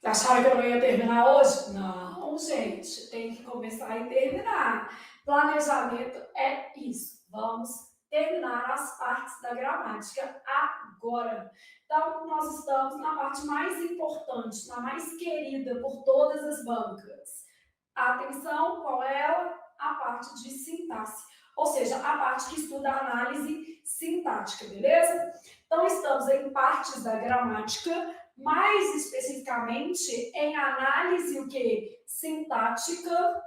Acharam que eu não ia terminar hoje? Não, gente, tem que começar e terminar. Planejamento é isso. Vamos terminar as partes da gramática agora. Então, nós estamos na parte mais importante, na mais querida por todas as bancas. Atenção, qual é ela? A parte de sintaxe. Ou seja, a parte que estuda a análise sintática, beleza? Então, estamos em partes da gramática, mais especificamente em análise o quê? Sintática.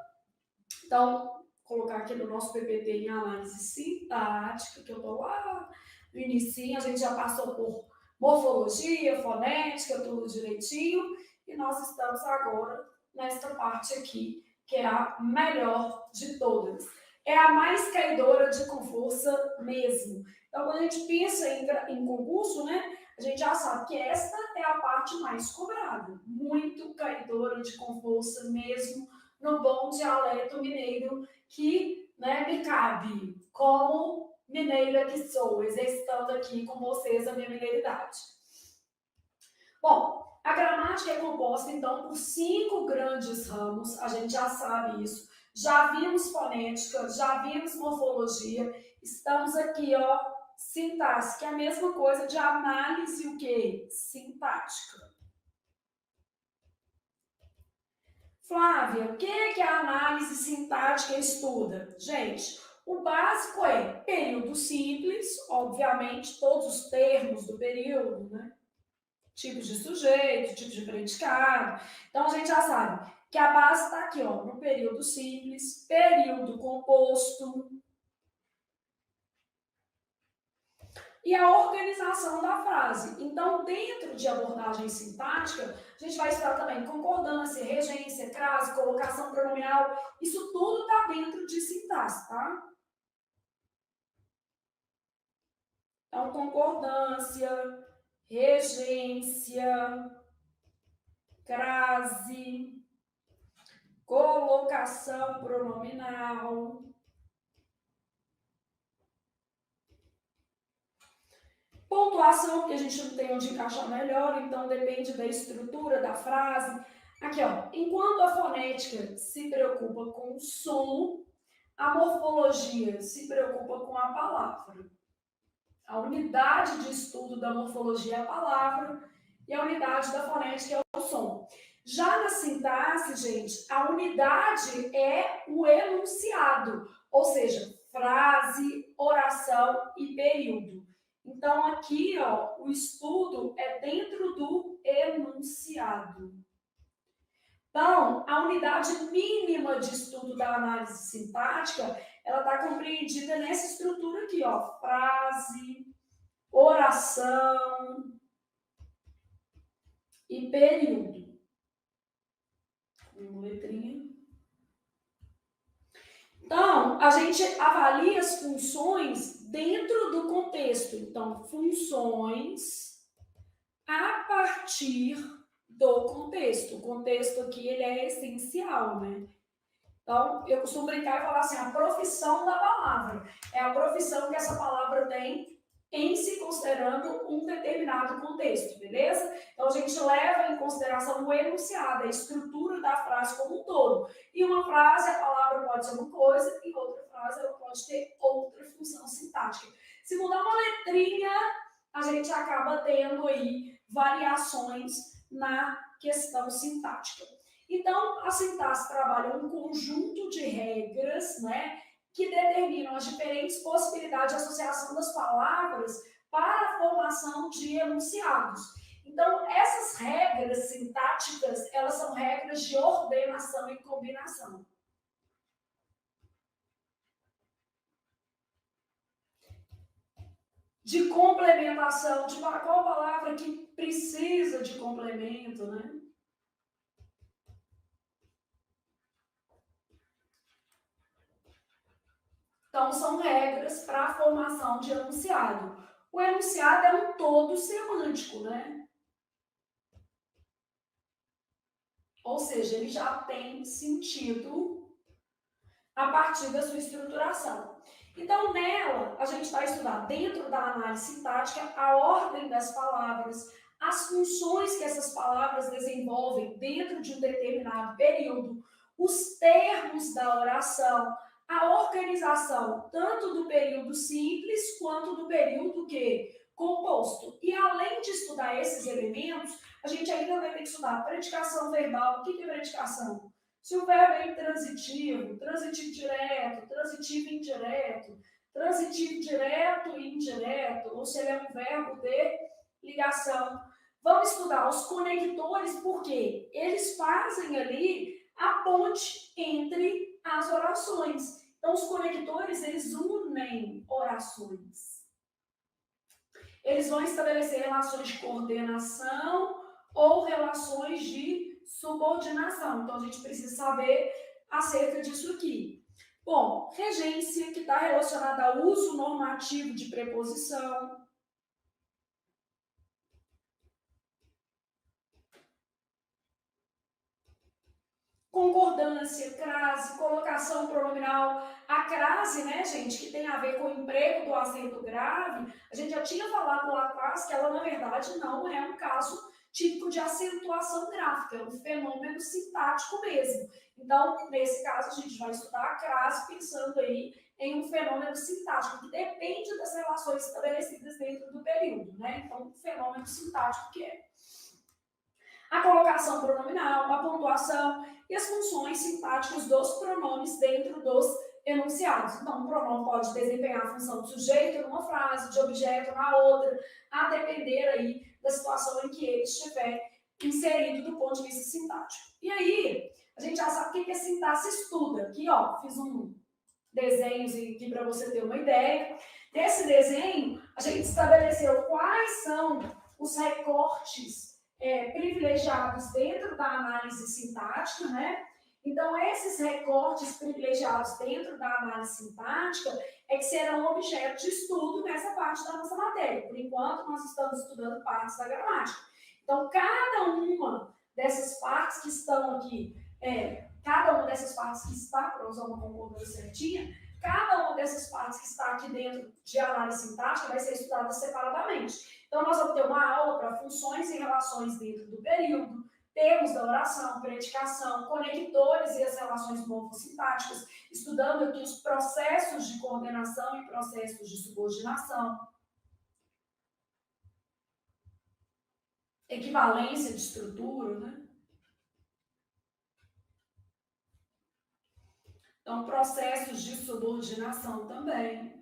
Então, vou colocar aqui no nosso PPT em análise sintática, que eu estou lá no início, a gente já passou por morfologia, fonética, tudo direitinho, e nós estamos agora nesta parte aqui, que é a melhor de todas. É a mais caidora de com força mesmo. Então, quando a gente pensa em concurso, né, a gente já sabe que esta é a parte mais cobrada. Muito caidora de com força mesmo, no bom dialeto mineiro que, né, me cabe como mineira que sou, exercitando aqui com vocês a minha mineiridade. Bom, a gramática é composta, então, por 5 grandes ramos, a gente já sabe isso. Já vimos fonética, já vimos morfologia, estamos aqui, ó, sintaxe, que é a mesma coisa de análise, o quê? Sintática. Flávia, o que a análise sintática estuda? Gente, o básico é período simples, obviamente, todos os termos do período, né? Tipos de sujeito, tipos de predicado. Então, a gente já sabe que a base está aqui, ó, no período simples, período composto, e a organização da frase. Então, dentro de abordagem sintática, a gente vai estudar também concordância, regência, crase, colocação pronominal. Isso tudo está dentro de sintaxe, tá? Então, concordância, regência, crase, colocação pronominal. Pontuação, porque a gente não tem onde encaixar melhor, então depende da estrutura da frase. Aqui, ó, enquanto a fonética se preocupa com o som, a morfologia se preocupa com a palavra. A unidade de estudo da morfologia é a palavra e a unidade da fonética é o som. Já na sintaxe, gente, a unidade é o enunciado, ou seja, frase, oração e período. Então, aqui, ó, o estudo é dentro do enunciado. Então, a unidade mínima de estudo da análise sintática, ela está compreendida nessa estrutura aqui, ó, frase, oração e período. Uma letrinha. Então, a gente avalia as funções dentro do contexto. Então, funções a partir do contexto. O contexto aqui ele é essencial, né? Então, eu costumo brincar e falar assim, a profissão da palavra. É a profissão que essa palavra tem em se considerando um determinado contexto, beleza? Então, a gente leva em consideração o enunciado, a estrutura da frase como um todo. E uma frase, a palavra pode ser uma coisa, e outra frase, ela pode ter outra função sintática. Se mudar uma letrinha, a gente acaba tendo aí variações na questão sintática. Então, a sintaxe trabalha um conjunto de regras, né, que determinam as diferentes possibilidades de associação das palavras para a formação de enunciados. Então, essas regras sintáticas, elas são regras de ordenação e combinação. De complementação, de qual palavra que precisa de complemento, né? Então, são regras para a formação de enunciado. O enunciado é um todo semântico, né? Ou seja, ele já tem sentido a partir da sua estruturação. Então, nela, a gente vai estudar, dentro da análise sintática, a ordem das palavras, as funções que essas palavras desenvolvem dentro de um determinado período, os termos da oração, a organização tanto do período simples quanto do período composto. E além de estudar esses elementos, a gente ainda vai ter que estudar predicação verbal. O que é predicação? Se o verbo é intransitivo, transitivo direto, transitivo indireto, transitivo direto e indireto, ou se ele é um verbo de ligação. Vamos estudar os conectores, porque eles fazem ali a ponte entre as orações. Então, os conectores, eles unem orações. Eles vão estabelecer relações de coordenação ou relações de subordinação. Então, a gente precisa saber acerca disso aqui. Bom, regência, que está relacionada ao uso normativo de preposição. Concordância, crase, colocação pronominal. A crase, né, gente, que tem a ver com o emprego do acento grave, a gente já tinha falado lá atrás que ela, na verdade, não é um caso típico de acentuação gráfica, é um fenômeno sintático mesmo. Então, nesse caso, a gente vai estudar a crase pensando aí em um fenômeno sintático, que depende das relações estabelecidas dentro do período, né? Então, um fenômeno sintático que é a colocação pronominal, a pontuação e as funções sintáticas dos pronomes dentro dos enunciados. Então, o pronome pode desempenhar a função de sujeito numa frase, de objeto na outra, a depender aí da situação em que ele estiver inserido do ponto de vista sintático. E aí, a gente já sabe o que a sintaxe estuda. Aqui, ó, fiz um desenho aqui para você ter uma ideia. Nesse desenho, a gente estabeleceu quais são os recortes privilegiados dentro da análise sintática, né? Então, esses recortes privilegiados dentro da análise sintática é que serão objeto de estudo nessa parte da nossa matéria. Por enquanto, nós estamos estudando partes da gramática. Então, cada uma dessas partes que estão aqui, cada uma dessas partes que está, para usar uma concordância certinha, cada uma dessas partes que está aqui dentro de análise sintática vai ser estudada separadamente. Então, nós vamos ter uma aula para funções e relações dentro do período, termos da oração, predicação, conectores e as relações morfossintáticas, estudando aqui os processos de coordenação e processos de subordinação, equivalência de estrutura, né? Então, processos de subordinação também.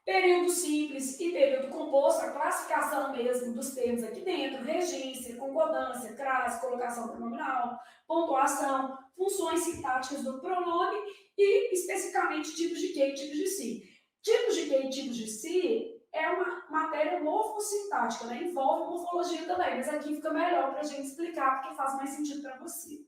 Período simples e período composto, a classificação mesmo dos termos aqui dentro, regência, concordância, crase, colocação pronominal, pontuação, funções sintáticas do pronome e, especificamente, tipos de que e tipos de si. Tipos de que e tipos de si é uma matéria morfossintática, né? Envolve morfologia também, mas aqui fica melhor para a gente explicar, porque faz mais sentido para você.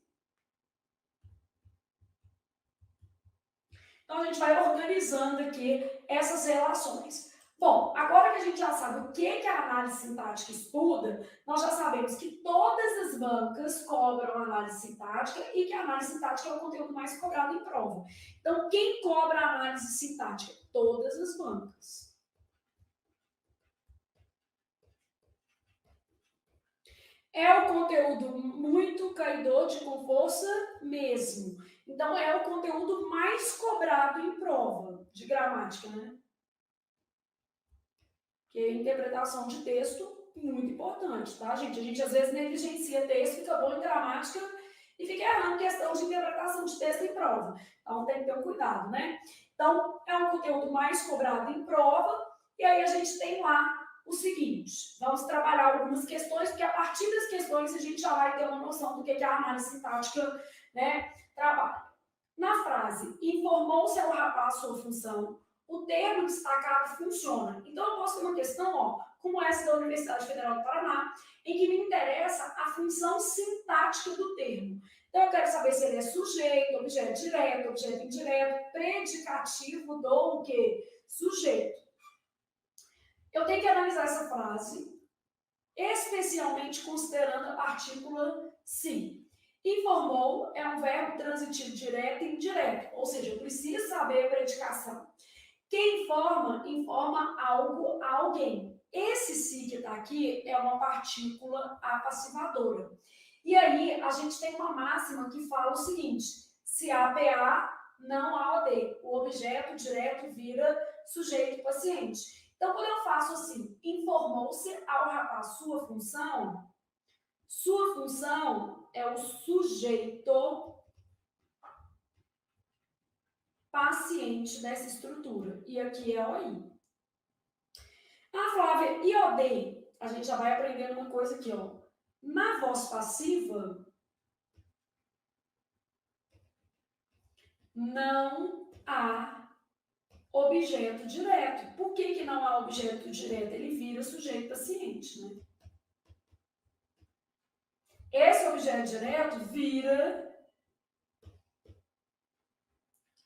Então, a gente vai organizando aqui essas relações. Bom, agora que a gente já sabe o que a análise sintática estuda, nós já sabemos que todas as bancas cobram análise sintática e que a análise sintática é o conteúdo mais cobrado em prova. Então, quem cobra a análise sintática? Todas as bancas. É o conteúdo muito caidor com força mesmo. Então, é o conteúdo mais cobrado em prova de gramática, né? Que é interpretação de texto muito importante, tá, gente? A gente às vezes negligencia texto, fica bom em gramática e fica errando questão de interpretação de texto em prova. Então, tem que ter um cuidado, né? Então, é um conteúdo mais cobrado em prova e aí a gente tem lá o seguinte, vamos trabalhar algumas questões, porque a partir das questões a gente já vai ter uma noção do que a análise sintática, né, trabalha. Na frase, informou-se ao rapaz sua função, o termo destacado funciona. Então, eu posso ter uma questão, ó, como essa da Universidade Federal do Paraná, em que me interessa a função sintática do termo. Então, eu quero saber se ele é sujeito, objeto direto, objeto indireto, predicativo do quê? Sujeito. Eu tenho que analisar essa frase, especialmente considerando a partícula se. Informou é um verbo transitivo direto e indireto, ou seja, eu preciso saber a predicação. Quem informa, informa algo a alguém. esse si que está aqui é uma partícula apassivadora. E aí, a gente tem uma máxima que fala o seguinte: se há PA, não há OD. O objeto direto vira sujeito paciente. Então, quando eu faço assim, informou-se ao rapaz sua função é o sujeito paciente dessa estrutura. E aqui é OI. Ah, Flávia, e OD? A gente já vai aprendendo uma coisa aqui, ó. Na voz passiva, não há objeto direto. Por que não há objeto direto? Ele vira sujeito paciente, né? Esse objeto direto vira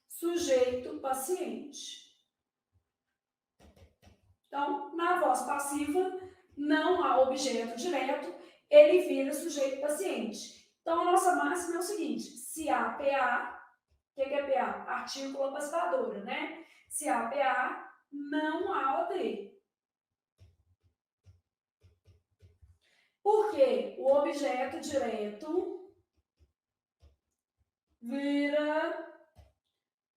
sujeito paciente. Então, na voz passiva, não há objeto direto, ele vira sujeito paciente. Então, a nossa máxima é o seguinte: se há PA, o que é PA? Partícula passivadora, né? Se há PA, não há OD. Porque o objeto direto vira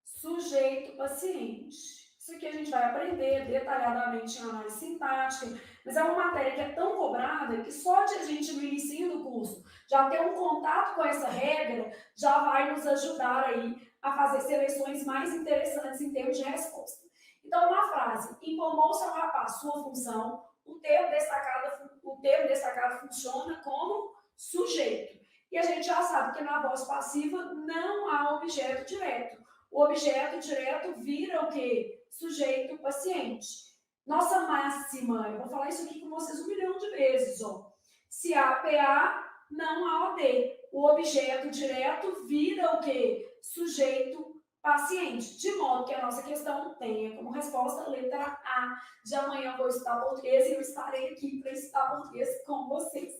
sujeito paciente. Isso aqui a gente vai aprender detalhadamente em análise sintática, mas é uma matéria que é tão cobrada que só de a gente no início do curso já ter um contato com essa regra já vai nos ajudar aí a fazer seleções mais interessantes em termos de resposta. Então, uma frase: informou-se ao rapaz sua função, o termo destacado funciona como sujeito. E a gente já sabe que na voz passiva não há objeto direto. O objeto direto vira o quê? Sujeito paciente. Nossa máxima, eu vou falar isso aqui com vocês 1 milhão de vezes, ó. Se há PA, não há OD. O objeto direto vira o quê? Sujeito paciente. De modo que a nossa questão tenha como resposta a letra A. De amanhã eu vou estudar português e eu estarei aqui para estudar português com vocês.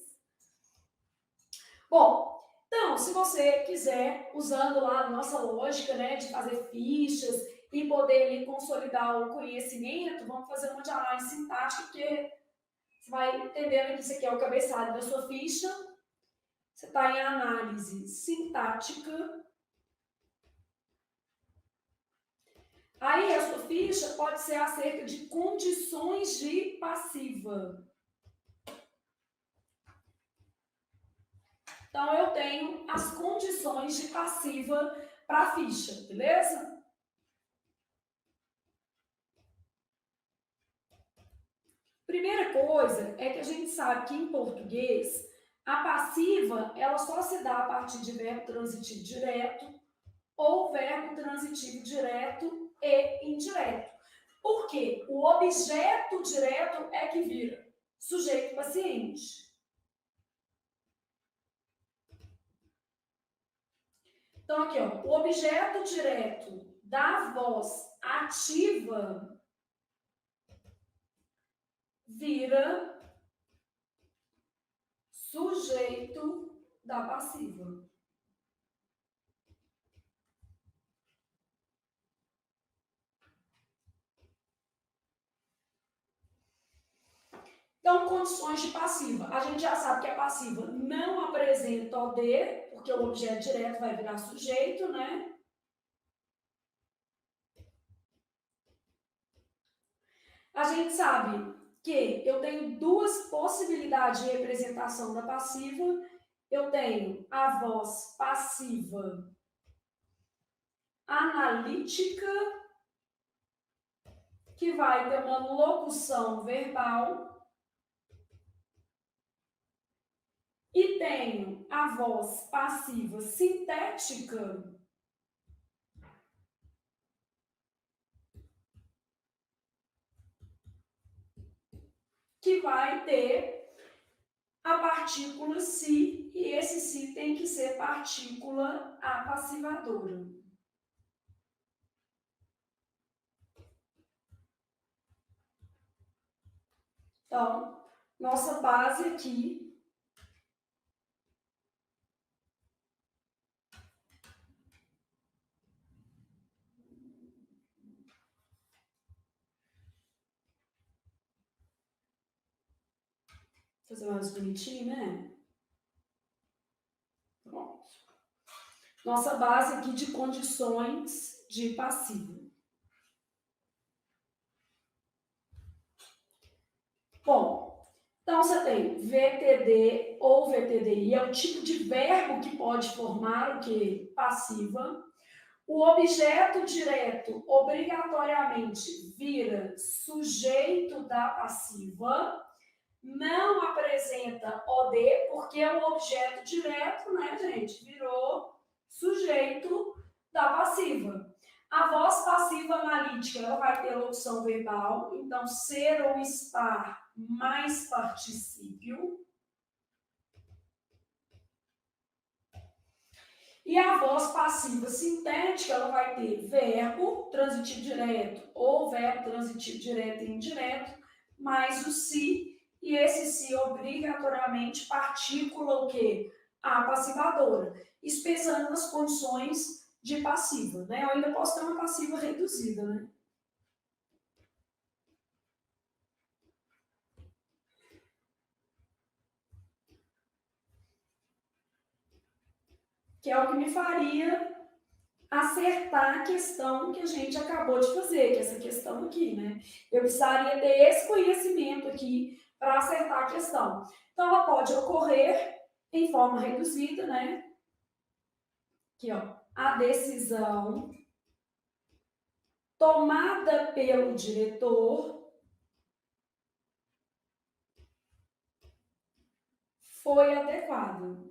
Bom, então, se você quiser, usando lá a nossa lógica, né, de fazer fichas e poder ali, consolidar o conhecimento, vamos fazer uma de análise sintática, porque você vai entendendo que isso aqui é o cabeçalho da sua ficha. Você está em análise sintática. Aí a sua ficha pode ser acerca de condições de passiva. Então, eu tenho as condições de passiva para a ficha, beleza? Primeira coisa é que a gente sabe que em português a passiva ela só se dá a partir de verbo transitivo direto ou verbo transitivo direto e indireto. Por quê? O objeto direto é que vira sujeito paciente. Então, aqui, ó, o objeto direto da voz ativa vira sujeito da passiva. Então, condições de passiva. A gente já sabe que a passiva não apresenta OD, porque o objeto direto vai virar sujeito, né? A gente sabe que eu tenho duas possibilidades de representação da passiva. Eu tenho a voz passiva analítica, que vai ter uma locução verbal, e tenho a voz passiva sintética, que vai ter a partícula si, e esse si tem que ser partícula apassivadora. Então, nossa base aqui Fazer mais bonitinho, né? Pronto. Nossa base aqui de condições de passivo. Bom, então você tem VTD ou VTDI, é o tipo de verbo que pode formar o quê? Passiva. O objeto direto obrigatoriamente vira sujeito da passiva, não apresenta OD, porque é um objeto direto, né, gente? Virou sujeito da passiva. A voz passiva analítica, ela vai ter locução verbal, então ser ou estar mais particípio. E a voz passiva sintética, ela vai ter verbo transitivo direto ou verbo transitivo direto e indireto, mais o se, e esse se obrigatoriamente partícula o quê? A passivadora, isso pensando nas condições de passiva, né? Eu ainda posso ter uma passiva reduzida, né? Que é o que me faria acertar a questão que a gente acabou de fazer, que é essa questão aqui, né? Eu precisaria ter esse conhecimento aqui para acertar a questão. Então, ela pode ocorrer em forma reduzida, né? Aqui, ó, a decisão tomada pelo diretor foi adequada.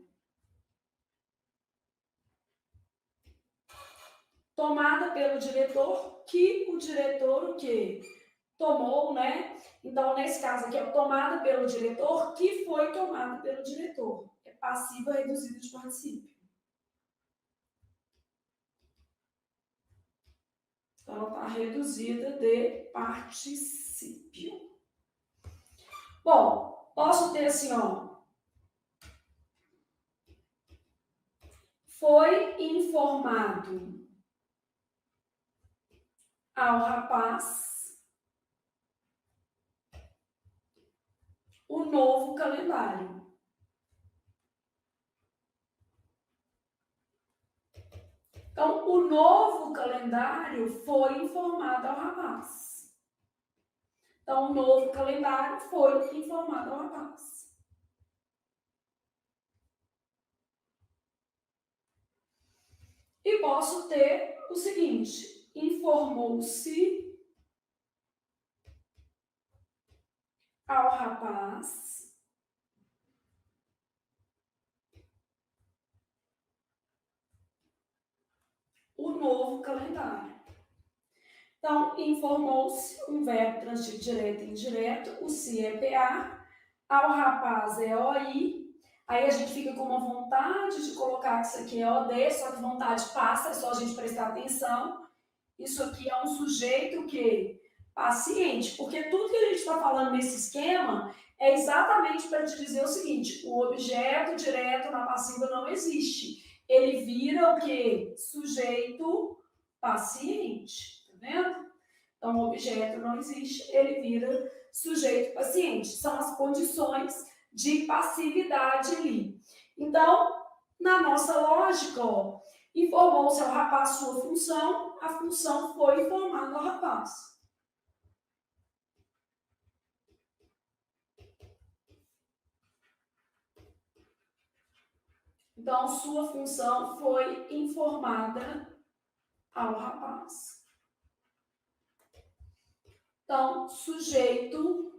Tomada pelo diretor, que o diretor o quê? Tomou, né? Então, nesse caso aqui, é tomada pelo diretor, que foi tomada pelo diretor. É passiva reduzida de particípio. Então, ela está reduzida de particípio. Bom, posso ter assim, ó. Foi informado ao rapaz o novo calendário. Então, o novo calendário foi informado ao rapaz. Então, o novo calendário foi informado ao rapaz. E posso ter o seguinte: informou-se ao rapaz o novo calendário. Então, informou-se, um verbo transitivo direto e indireto, o se é PA, ao rapaz é OI, aí a gente fica com uma vontade de colocar que isso aqui é OD, só que vontade passa, é só a gente prestar atenção. Isso aqui é um sujeito que paciente, porque tudo que a gente está falando nesse esquema é exatamente para te dizer o seguinte: o objeto direto na passiva não existe. Ele vira o quê? Sujeito paciente, tá vendo? Então, o objeto não existe, ele vira sujeito paciente. São as condições de passividade ali. Então, na nossa lógica, ó, informou-se ao rapaz sua função, a função foi informada ao rapaz. Então, sua função foi informada ao rapaz. Então, sujeito,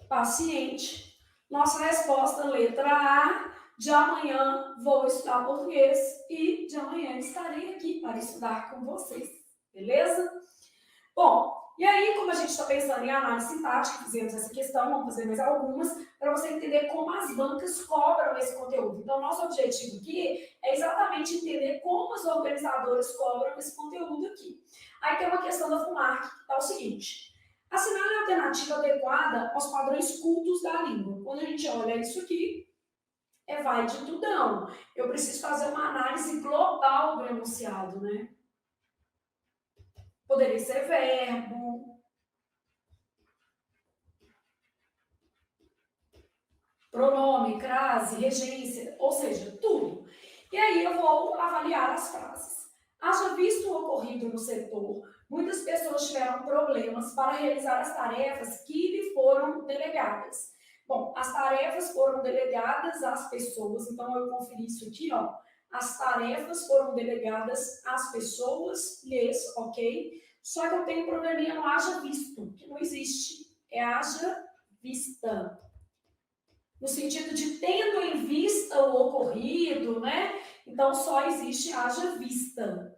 paciente. Nossa resposta, letra A, de amanhã vou estudar português e de amanhã estarei aqui para estudar com vocês, beleza? Bom, e aí, como a gente está pensando em análise sintática, fizemos essa questão, vamos fazer mais algumas, para você entender como as bancas cobram esse conteúdo. Então, nosso objetivo aqui é exatamente entender como as organizadoras cobram esse conteúdo aqui. Aí tem uma questão da FUNARC, que é o seguinte: assinale a alternativa adequada aos padrões cultos da língua. Quando a gente olha isso aqui, vai de tudão. Eu preciso fazer uma análise global do enunciado, né? Poderia ser verbo, pronome, crase, regência, ou seja, tudo. E aí eu vou avaliar as frases. Haja visto o ocorrido no setor, muitas pessoas tiveram problemas para realizar as tarefas que lhe foram delegadas. Bom, as tarefas foram delegadas às pessoas, então eu conferi isso aqui, ó. As tarefas foram delegadas às pessoas, lhes, ok? Só que eu tenho um probleminha no haja visto, que não existe. É haja vista. No sentido de tendo em vista o ocorrido, né? Então só existe haja vista.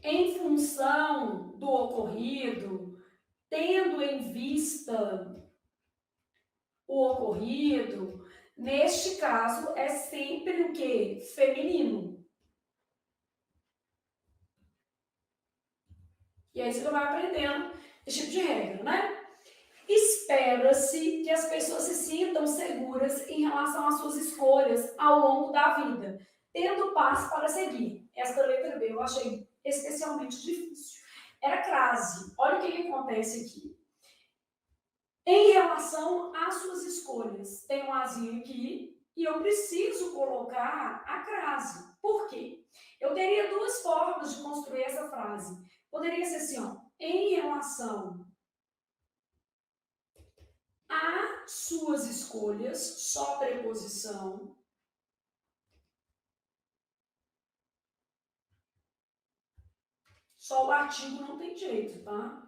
Em função do ocorrido, tendo em vista o ocorrido, neste caso é sempre o que? Feminino. E aí você vai aprendendo esse tipo de regra, né? Espera-se que as pessoas se sintam seguras em relação às suas escolhas ao longo da vida, tendo paz para seguir. Esta letra B eu achei especialmente difícil. Era crase. Olha o que acontece aqui. Em relação às suas escolhas, tem um azinho aqui e eu preciso colocar a crase. Por quê? Eu teria duas formas de construir essa frase. Poderia ser assim, ó, em relação a suas escolhas, só preposição. Só o artigo não tem jeito, tá?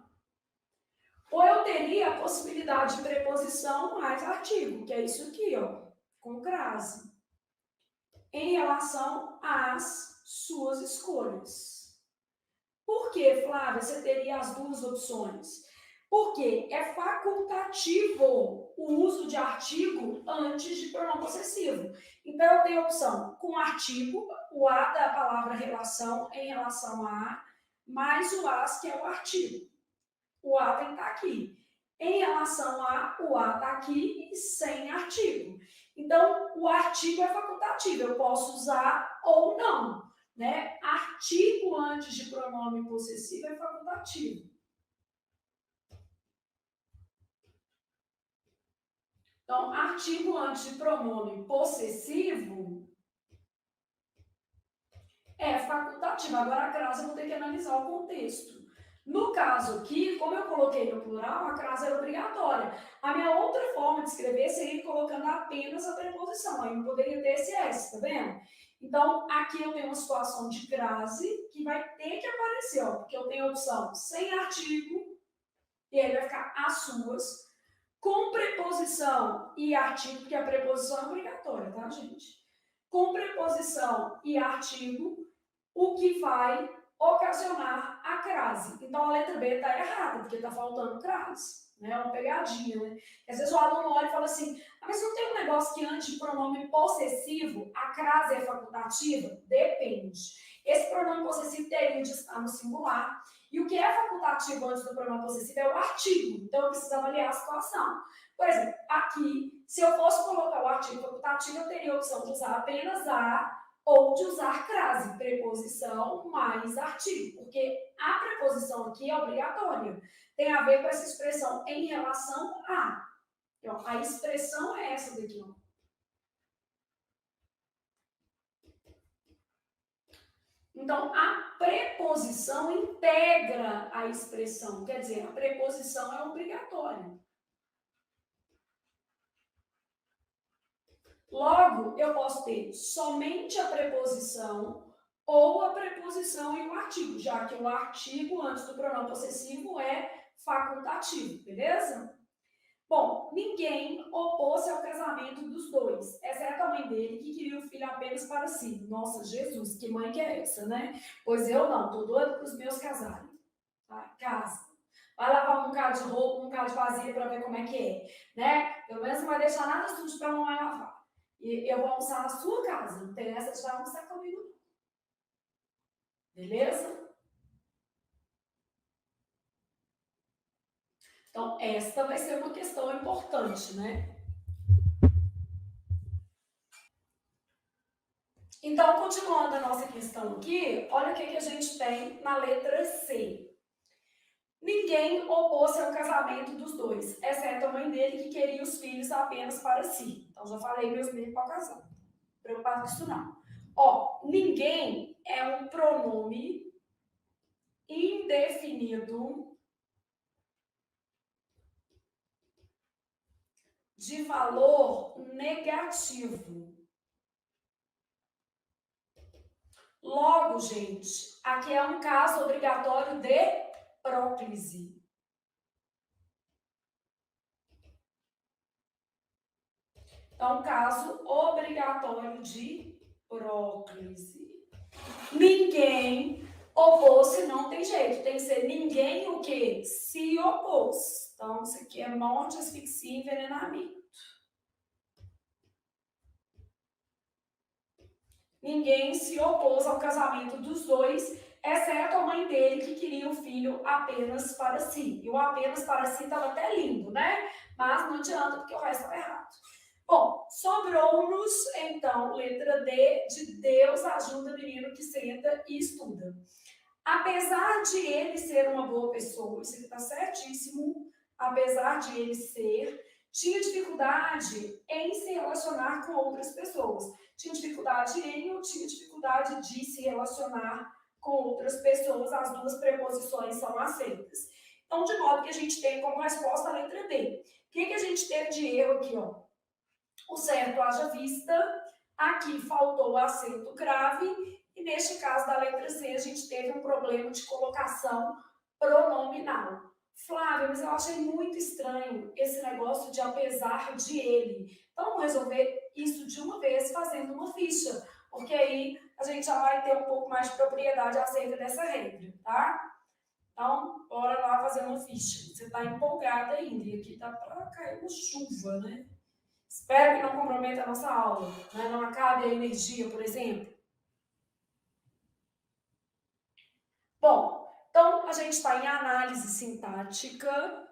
Ou eu teria a possibilidade de preposição mais artigo, que é isso aqui, ó, com crase. Em relação às suas escolhas. Por que, Flávia, você teria as duas opções? Porque é facultativo o uso de artigo antes de pronome possessivo. Então, eu tenho a opção com artigo, o a da palavra relação em relação a, mais o as, que é o artigo. O a tem que estar aqui. Em relação a, o a está aqui e sem artigo. Então, o artigo é facultativo, eu posso usar ou não. Né? Artigo antes de pronome possessivo é facultativo. Então, artigo antes de pronome possessivo é facultativo. Agora, a crase eu vou ter que analisar o contexto. No caso aqui, como eu coloquei no plural, a crase era obrigatória. A minha outra forma de escrever seria colocando apenas a preposição. Aí não poderia ter esse S, tá vendo? Então, aqui eu tenho uma situação de crase que vai ter que aparecer, ó, porque eu tenho a opção sem artigo, e aí vai ficar as suas, com preposição e artigo, porque a preposição é obrigatória, tá, gente? Com preposição e artigo, o que vai ocasionar a crase. Então, a letra B está errada, porque está faltando crase. Né? É uma pegadinha, né? Às vezes o aluno olha e fala assim, mas não tem um negócio que antes de pronome possessivo, a crase é facultativa? Depende. Esse pronome possessivo teria de estar no singular, e o que é facultativo antes do pronome possessivo é o artigo. Então, eu preciso avaliar a situação. Por exemplo, aqui, se eu fosse colocar o artigo facultativo, eu teria a opção de usar apenas a ou de usar crase, preposição mais artigo, porque a preposição aqui é obrigatória. Tem a ver com essa expressão em relação a. Então, a expressão é essa daqui, ó. Então, a preposição integra a expressão, quer dizer, a preposição é obrigatória. Logo, eu posso ter somente a preposição ou a preposição e o artigo, já que o artigo antes do pronome possessivo é facultativo, beleza? Bom, ninguém opôs-se ao casamento dos dois, exceto a mãe dele, que queria o filho apenas para si. Nossa, Jesus, que mãe que é essa, né? Pois eu não, tô doida para os meus casarem. Tá? Casa. Vai lavar um bocado de roupa, um bocado de vasilha para ver como é que é, né? Pelo menos não vai deixar nada sujo para a mamãe lavar. E eu vou almoçar na sua casa, não tem essa de vai almoçar comigo, beleza? Então, esta vai ser uma questão importante, né? Então, Então, continuando a nossa questão aqui, olha o que a gente tem na letra C. Ninguém opôs-se ao casamento dos dois, exceto a mãe dele, que queria os filhos apenas para si. Então, já falei meus meios para casar. Preocupado com isso não. Ó, ninguém é um pronome indefinido de valor negativo. Logo, gente, aqui é um caso obrigatório de próclise. Então, caso obrigatório de próclise. Ninguém opôs-se, não tem jeito. Tem que ser ninguém o quê? Se opôs. Então, isso aqui é morte, asfixia e envenenamento. Ninguém se opôs ao casamento dos dois, exceto a mãe dele, que queria o filho apenas para si. E o apenas para si estava até lindo, né? Mas não adianta, porque o resto estava errado. Bom, sobrou-nos, então, letra D, de Deus ajuda o menino que senta e estuda. Apesar de ele ser uma boa pessoa, isso aqui está certíssimo, apesar de ele ser, tinha dificuldade em se relacionar com outras pessoas. Tinha dificuldade em ou tinha dificuldade de se relacionar com outras pessoas, as duas preposições são aceitas. Então, de modo que a gente tem como resposta a letra D. O que a gente teve de erro aqui, ó? O certo haja vista, aqui faltou o acento grave, e neste caso da letra C, a gente teve um problema de colocação pronominal. Flávia, mas eu achei muito estranho esse negócio de apesar de ele. Então, vamos resolver isso de uma vez fazendo uma ficha, porque aí a gente já vai ter um pouco mais de propriedade acerca dessa regra, tá? Então, bora lá fazer uma ficha. Você está empolgada ainda, e aqui tá para cair uma chuva, né? Espero que não comprometa a nossa aula, né? Não acabe a energia, por exemplo. Bom, então a gente está em análise sintática.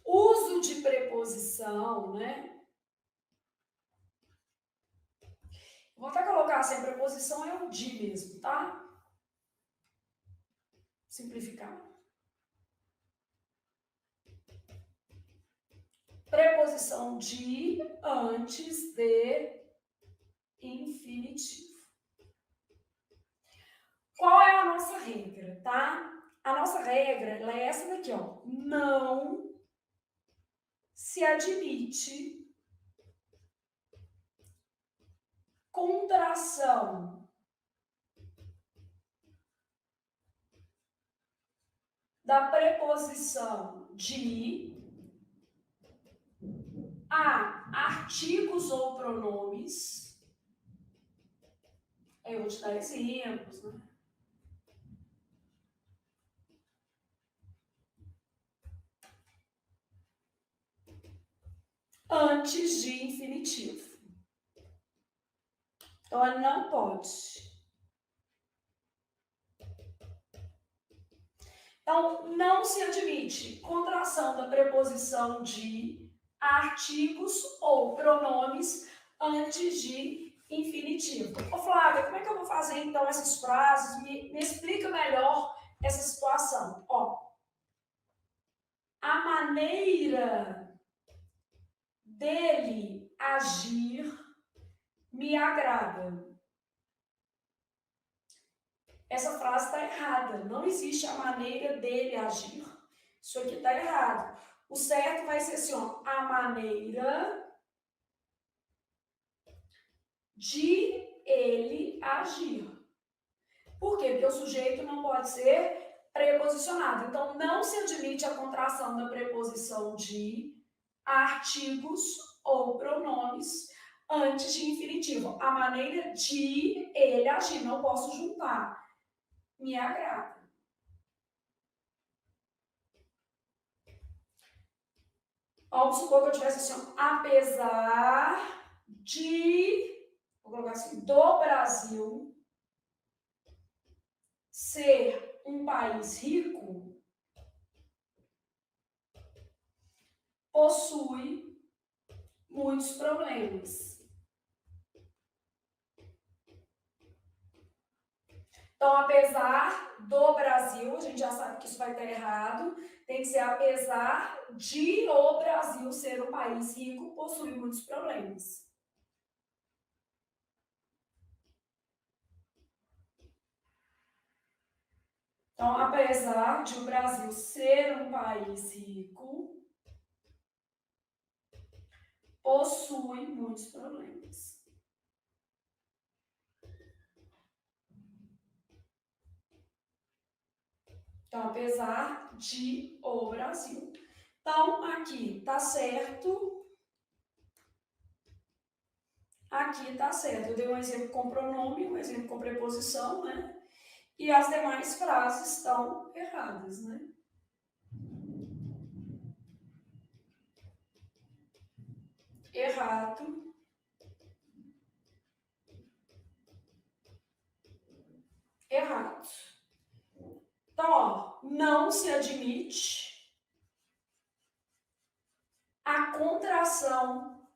Uso de preposição, né? Vou até colocar assim, a preposição é o de mesmo, tá? Simplificar. Preposição de antes de infinitivo. Qual é a nossa regra, tá? A nossa regra ela é essa daqui, ó. Não se admite contração da preposição de a artigos ou pronomes. Eu vou te dar exemplos, né? Antes de infinitivo. Então, ela não pode. Então, não se admite contração da preposição de artigos ou pronomes antes de infinitivo. Ô, Flávia, como é que eu vou fazer, então, essas frases? Me explica melhor essa situação. Ó, a maneira dele agir me agrada. Essa frase está errada. Não existe a maneira dele agir. Isso aqui está errado. O certo vai ser assim, ó, a maneira de ele agir. Por quê? Porque o sujeito não pode ser preposicionado. Então, não se admite a contração da preposição de artigos ou pronomes antes de infinitivo. A maneira de ele agir. Não posso juntar. Me agrada. Vamos supor que eu tivesse assim, apesar de, vou colocar assim, do Brasil ser um país rico, possui muitos problemas. Então, apesar do Brasil, a gente já sabe que isso vai estar errado, tem que ser apesar de o Brasil ser um país rico, possui muitos problemas. Então, apesar de o Brasil ser um país rico, possui muitos problemas. Então, apesar de o Brasil. Então, aqui tá certo. Aqui tá certo. Eu dei um exemplo com pronome, um exemplo com preposição, né? E as demais frases estão erradas, né? Errado. Errado. Então, ó, não se admite a contração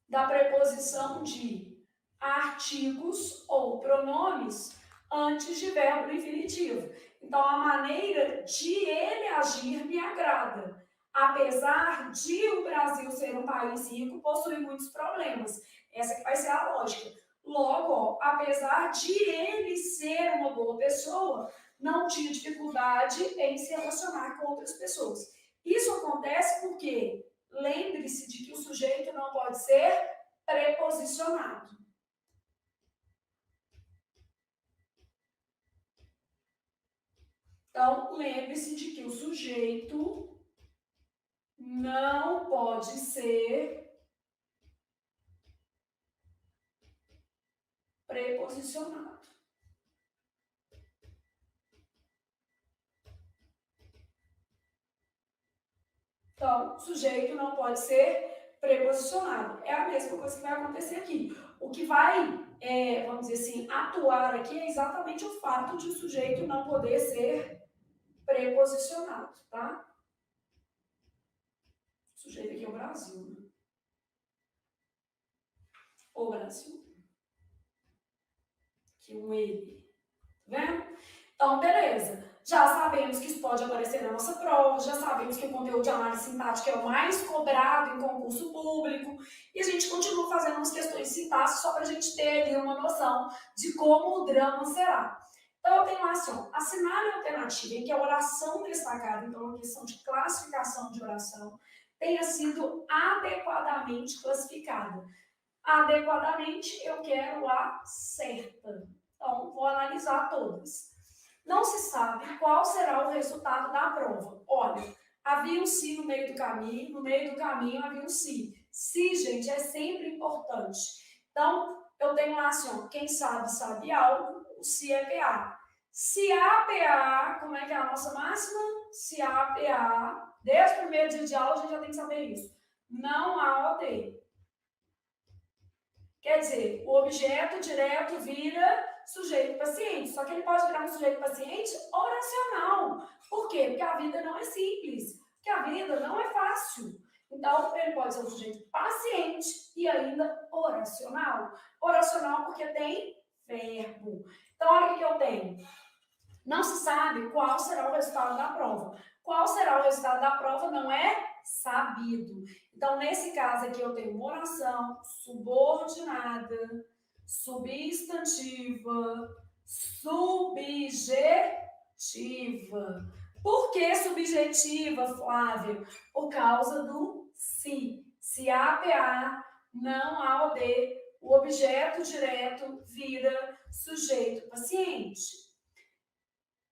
da preposição de artigos ou pronomes antes de verbo infinitivo. Então, a maneira de ele agir me agrada. Apesar de o Brasil ser um país rico, possui muitos problemas. Essa que vai ser a lógica. Logo, ó, apesar de ele ser uma boa pessoa, não tinha dificuldade em se relacionar com outras pessoas. Isso acontece porque lembre-se de que o sujeito não pode ser preposicionado. Então, lembre-se de que o sujeito não pode ser preposicionado. Então, sujeito não pode ser preposicionado. É a mesma coisa que vai acontecer aqui. O que vai, vamos dizer assim, atuar aqui é exatamente o fato de o sujeito não poder ser preposicionado, tá? O sujeito aqui é o Brasil, né? O Brasil. Aqui um ele. Tá vendo? Então, beleza. Já sabemos que isso pode aparecer na nossa prova, já sabemos que o conteúdo de análise sintática é o mais cobrado em concurso público, e a gente continua fazendo umas questões de sintaxe só para a gente ter ali uma noção de como o drama será. Então, eu tenho lá assim, ó, assinale a alternativa em que a oração destacada, então a questão de classificação de oração, tenha sido adequadamente classificada. Adequadamente, eu quero a certa. Então, vou analisar todas. Não se sabe qual será o resultado da prova. Olha, havia um si no meio do caminho havia um si. Si, gente, é sempre importante. Então, eu tenho lá assim, ó, quem sabe, sabe algo, o si é PA. Se há PA, como é que é a nossa máxima? Se há PA, desde o primeiro dia de aula a gente já tem que saber isso. Não há OD. Quer dizer, o objeto direto vira sujeito paciente, só que ele pode virar um sujeito paciente oracional. Por quê? Porque a vida não é simples, porque a vida não é fácil. Então, ele pode ser um sujeito paciente e ainda oracional. Oracional porque tem verbo. Então, olha o que eu tenho. Não se sabe qual será o resultado da prova. Qual será o resultado da prova não é sabido. Então, nesse caso aqui, eu tenho uma oração subordinada, substantiva, subjetiva. Por que subjetiva, Flávia? Por causa do se. Se há PA, não há OD, o objeto direto vira sujeito paciente.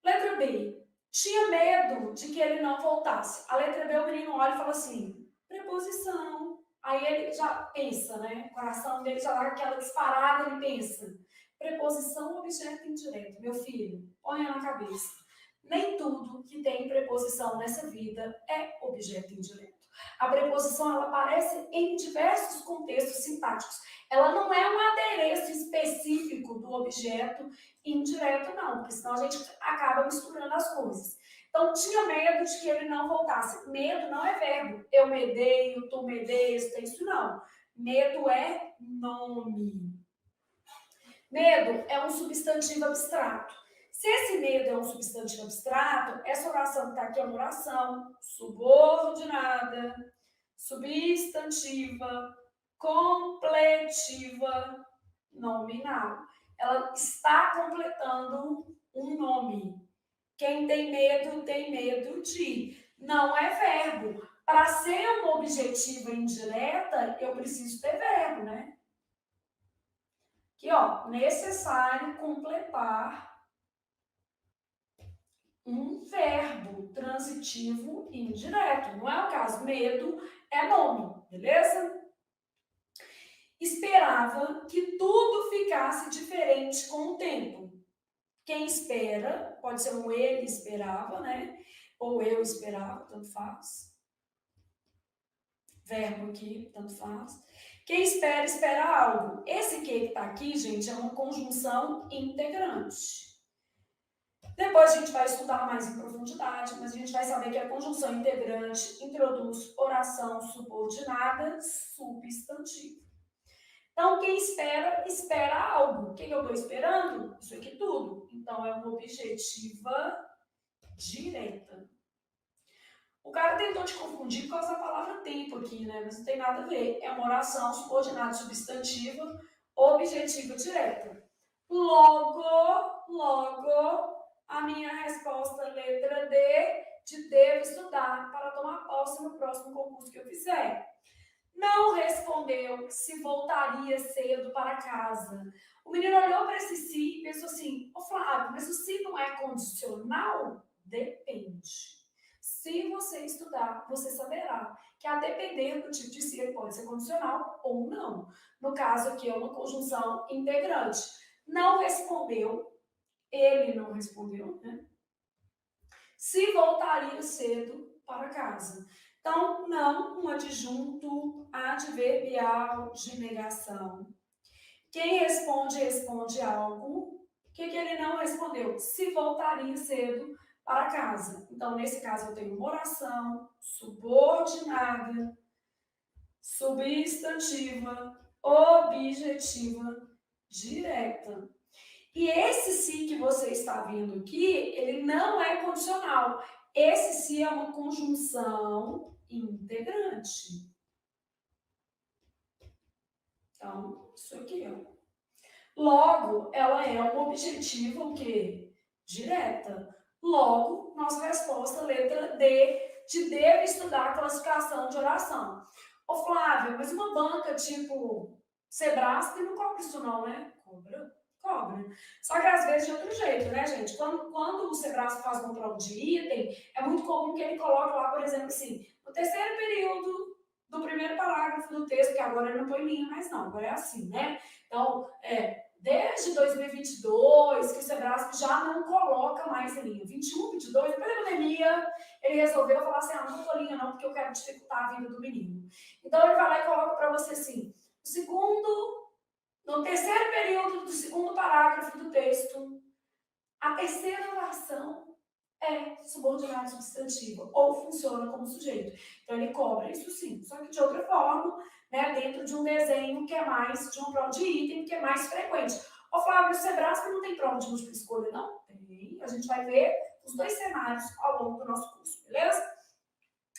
Letra B. Tinha medo de que ele não voltasse. A letra B, o menino olha e fala assim, preposição. Aí ele já pensa, né? O coração dele já dá aquela disparada, ele pensa. Preposição, objeto indireto. Meu filho, ponha na cabeça. Nem tudo que tem preposição nessa vida é objeto indireto. A preposição, ela aparece em diversos contextos sintáticos. Ela não é um adereço específico do objeto indireto, não, porque senão a gente acaba misturando as coisas. Então, tinha medo de que ele não voltasse. Medo não é verbo. Eu medeio, tu medeias, tem isso não. Medo é nome. Medo é um substantivo abstrato. Se esse medo é um substantivo abstrato, essa oração que está aqui é uma oração subordinada, substantiva, completiva, nominal. Ela está completando um nome. Quem tem medo de. Não é verbo. Para ser uma objetiva indireta, eu preciso ter verbo, né? Aqui, ó, necessário completar um verbo transitivo indireto. Não é o caso. Medo é nome, beleza? Esperava que tudo ficasse diferente com o tempo. Quem espera, pode ser um ele esperava, né? Ou eu esperava, tanto faz. Verbo aqui, tanto faz. Quem espera, espera algo. Esse que está aqui, gente, é uma conjunção integrante. Depois a gente vai estudar mais em profundidade, mas a gente vai saber que a conjunção integrante introduz oração subordinada substantiva. Então, quem espera, espera algo. O que eu estou esperando? Isso aqui tudo. Então, é uma objetiva direta. O cara tentou te confundir por causa da palavra tempo aqui, né? Mas não tem nada a ver. É uma oração subordinada substantiva, objetiva direta. Logo, a minha resposta letra D de devo estudar para tomar posse no próximo concurso que eu fizer. Não respondeu se voltaria cedo para casa. O menino olhou para esse si e pensou assim, ô Flávio, mas o se não é condicional? Depende. Se você estudar, você saberá que a depender do tipo de si, ele pode ser condicional ou não. No caso aqui é uma conjunção integrante. Não respondeu, ele não respondeu, né? Se voltaria cedo para casa. Então, não um adjunto adverbial de negação. Quem responde, responde algo. O que ele não respondeu? Se voltaria cedo para casa. Então, nesse caso, eu tenho uma oração subordinada, substantiva, objetiva, direta. E esse se que você está vendo aqui, ele não é condicional. Esse se é uma conjunção integrante. Então, isso aqui, ó. Logo, ela é uma objetiva o quê? Direta. Logo, nossa resposta, letra D, de devo estudar a classificação de oração. Ô, Flávia, mas uma banca tipo Sebrasp não cobra isso não, né? Cobra. Só que às vezes de outro jeito, né, gente? Quando o Sebrasp faz uma prova de item, é muito comum que ele coloque lá, por exemplo, assim, no terceiro período do primeiro parágrafo do texto, que agora ele não põe linha mais não, agora é assim, né? Então, desde 2022, que o Sebrasp já não coloca mais linha. 21, 22, depois da pandemia, ele resolveu falar assim, não tô linha não, porque eu quero dificultar a vida do menino. Então, ele vai lá e coloca para você assim, no terceiro período do segundo parágrafo do texto, a terceira oração é subordinada substantiva, ou funciona como sujeito. Então, ele cobra isso sim, só que de outra forma, né, dentro de um desenho que é mais, de uma prova de item, que é mais frequente. Ô, Flávio, o Sebrasp não tem prova de múltipla escolha, não? Tem. A gente vai ver os dois cenários ao longo do nosso curso, beleza?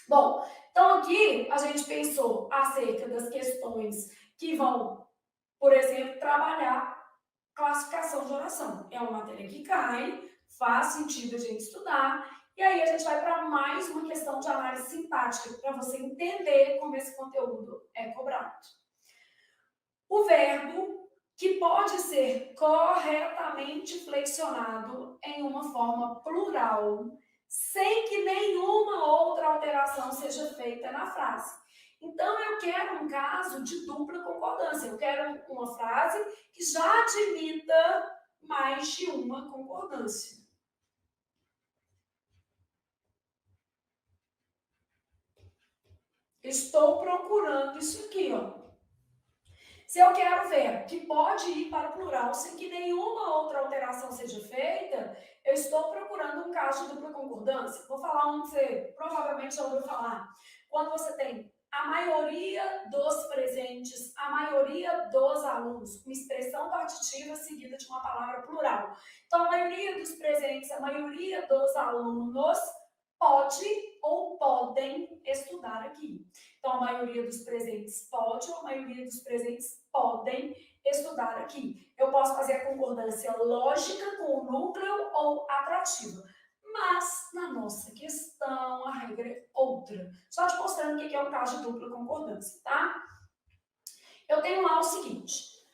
Bom, então aqui a gente pensou acerca das questões que vão, por exemplo, trabalhar classificação de oração. É uma matéria que cai, faz sentido a gente estudar, e aí a gente vai para mais uma questão de análise sintática, para você entender como esse conteúdo é cobrado. O verbo que pode ser corretamente flexionado em uma forma plural, sem que nenhuma outra alteração seja feita na frase. Então, eu quero um caso de dupla concordância. Eu quero uma frase que já admita mais de uma concordância. Estou procurando isso aqui, ó. Se eu quero ver que pode ir para o plural sem que nenhuma outra alteração seja feita, eu estou procurando um caso de dupla concordância. Vou falar um que você provavelmente já ouviu falar. Quando você tem a maioria dos presentes, a maioria dos alunos, uma expressão partitiva seguida de uma palavra plural. Então, a maioria dos presentes, a maioria dos alunos pode ou podem estudar aqui. Então, a maioria dos presentes pode ou a maioria dos presentes podem estudar aqui. Eu posso fazer a concordância lógica com o núcleo ou atrativa. Mas, na nossa questão, a regra é outra. Só te mostrando o que é um caso de dupla concordância, tá? Eu tenho lá o seguinte.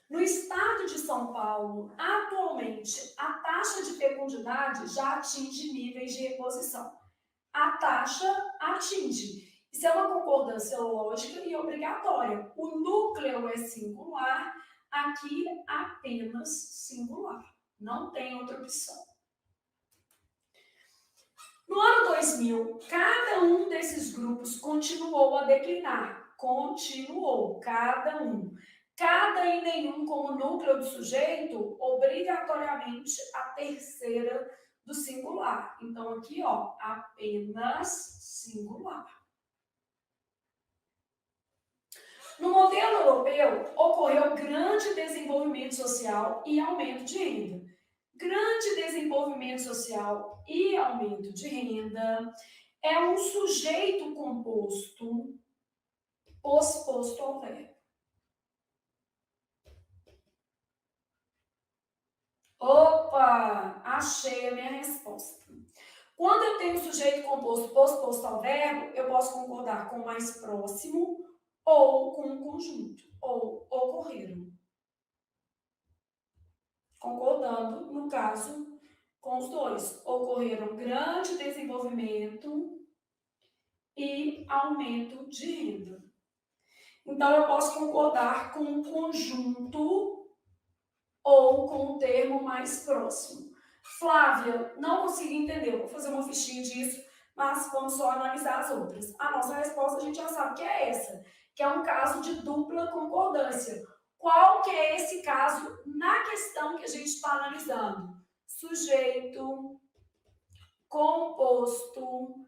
No estado de São Paulo, atualmente, a taxa de fecundidade já atinge níveis de reposição. A taxa atinge. Isso é uma concordância lógica e obrigatória. O núcleo é singular, aqui apenas singular. Não tem outra opção. No ano 2000, cada um desses grupos continuou a declinar. Continuou, cada um. Cada e nenhum como núcleo do sujeito, obrigatoriamente a terceira do singular. Então, aqui, ó, apenas singular. No modelo europeu, ocorreu grande desenvolvimento social e aumento de renda. Grande desenvolvimento social e aumento de renda é um sujeito composto posposto ao verbo. Opa, achei a minha resposta. Quando eu tenho sujeito composto posposto ao verbo, eu posso concordar com o mais próximo ou com um conjunto, ou ocorreram. Concordando, no caso, com os dois. Ocorreram grande desenvolvimento e aumento de renda. Então, eu posso concordar com um conjunto ou com o termo mais próximo. Flávia, não consegui entender. Vou fazer uma fichinha disso, mas vamos só analisar as outras. A nossa resposta a gente já sabe que é essa, que é um caso de dupla concordância. Qual que é esse caso na questão que a gente está analisando? Sujeito, composto,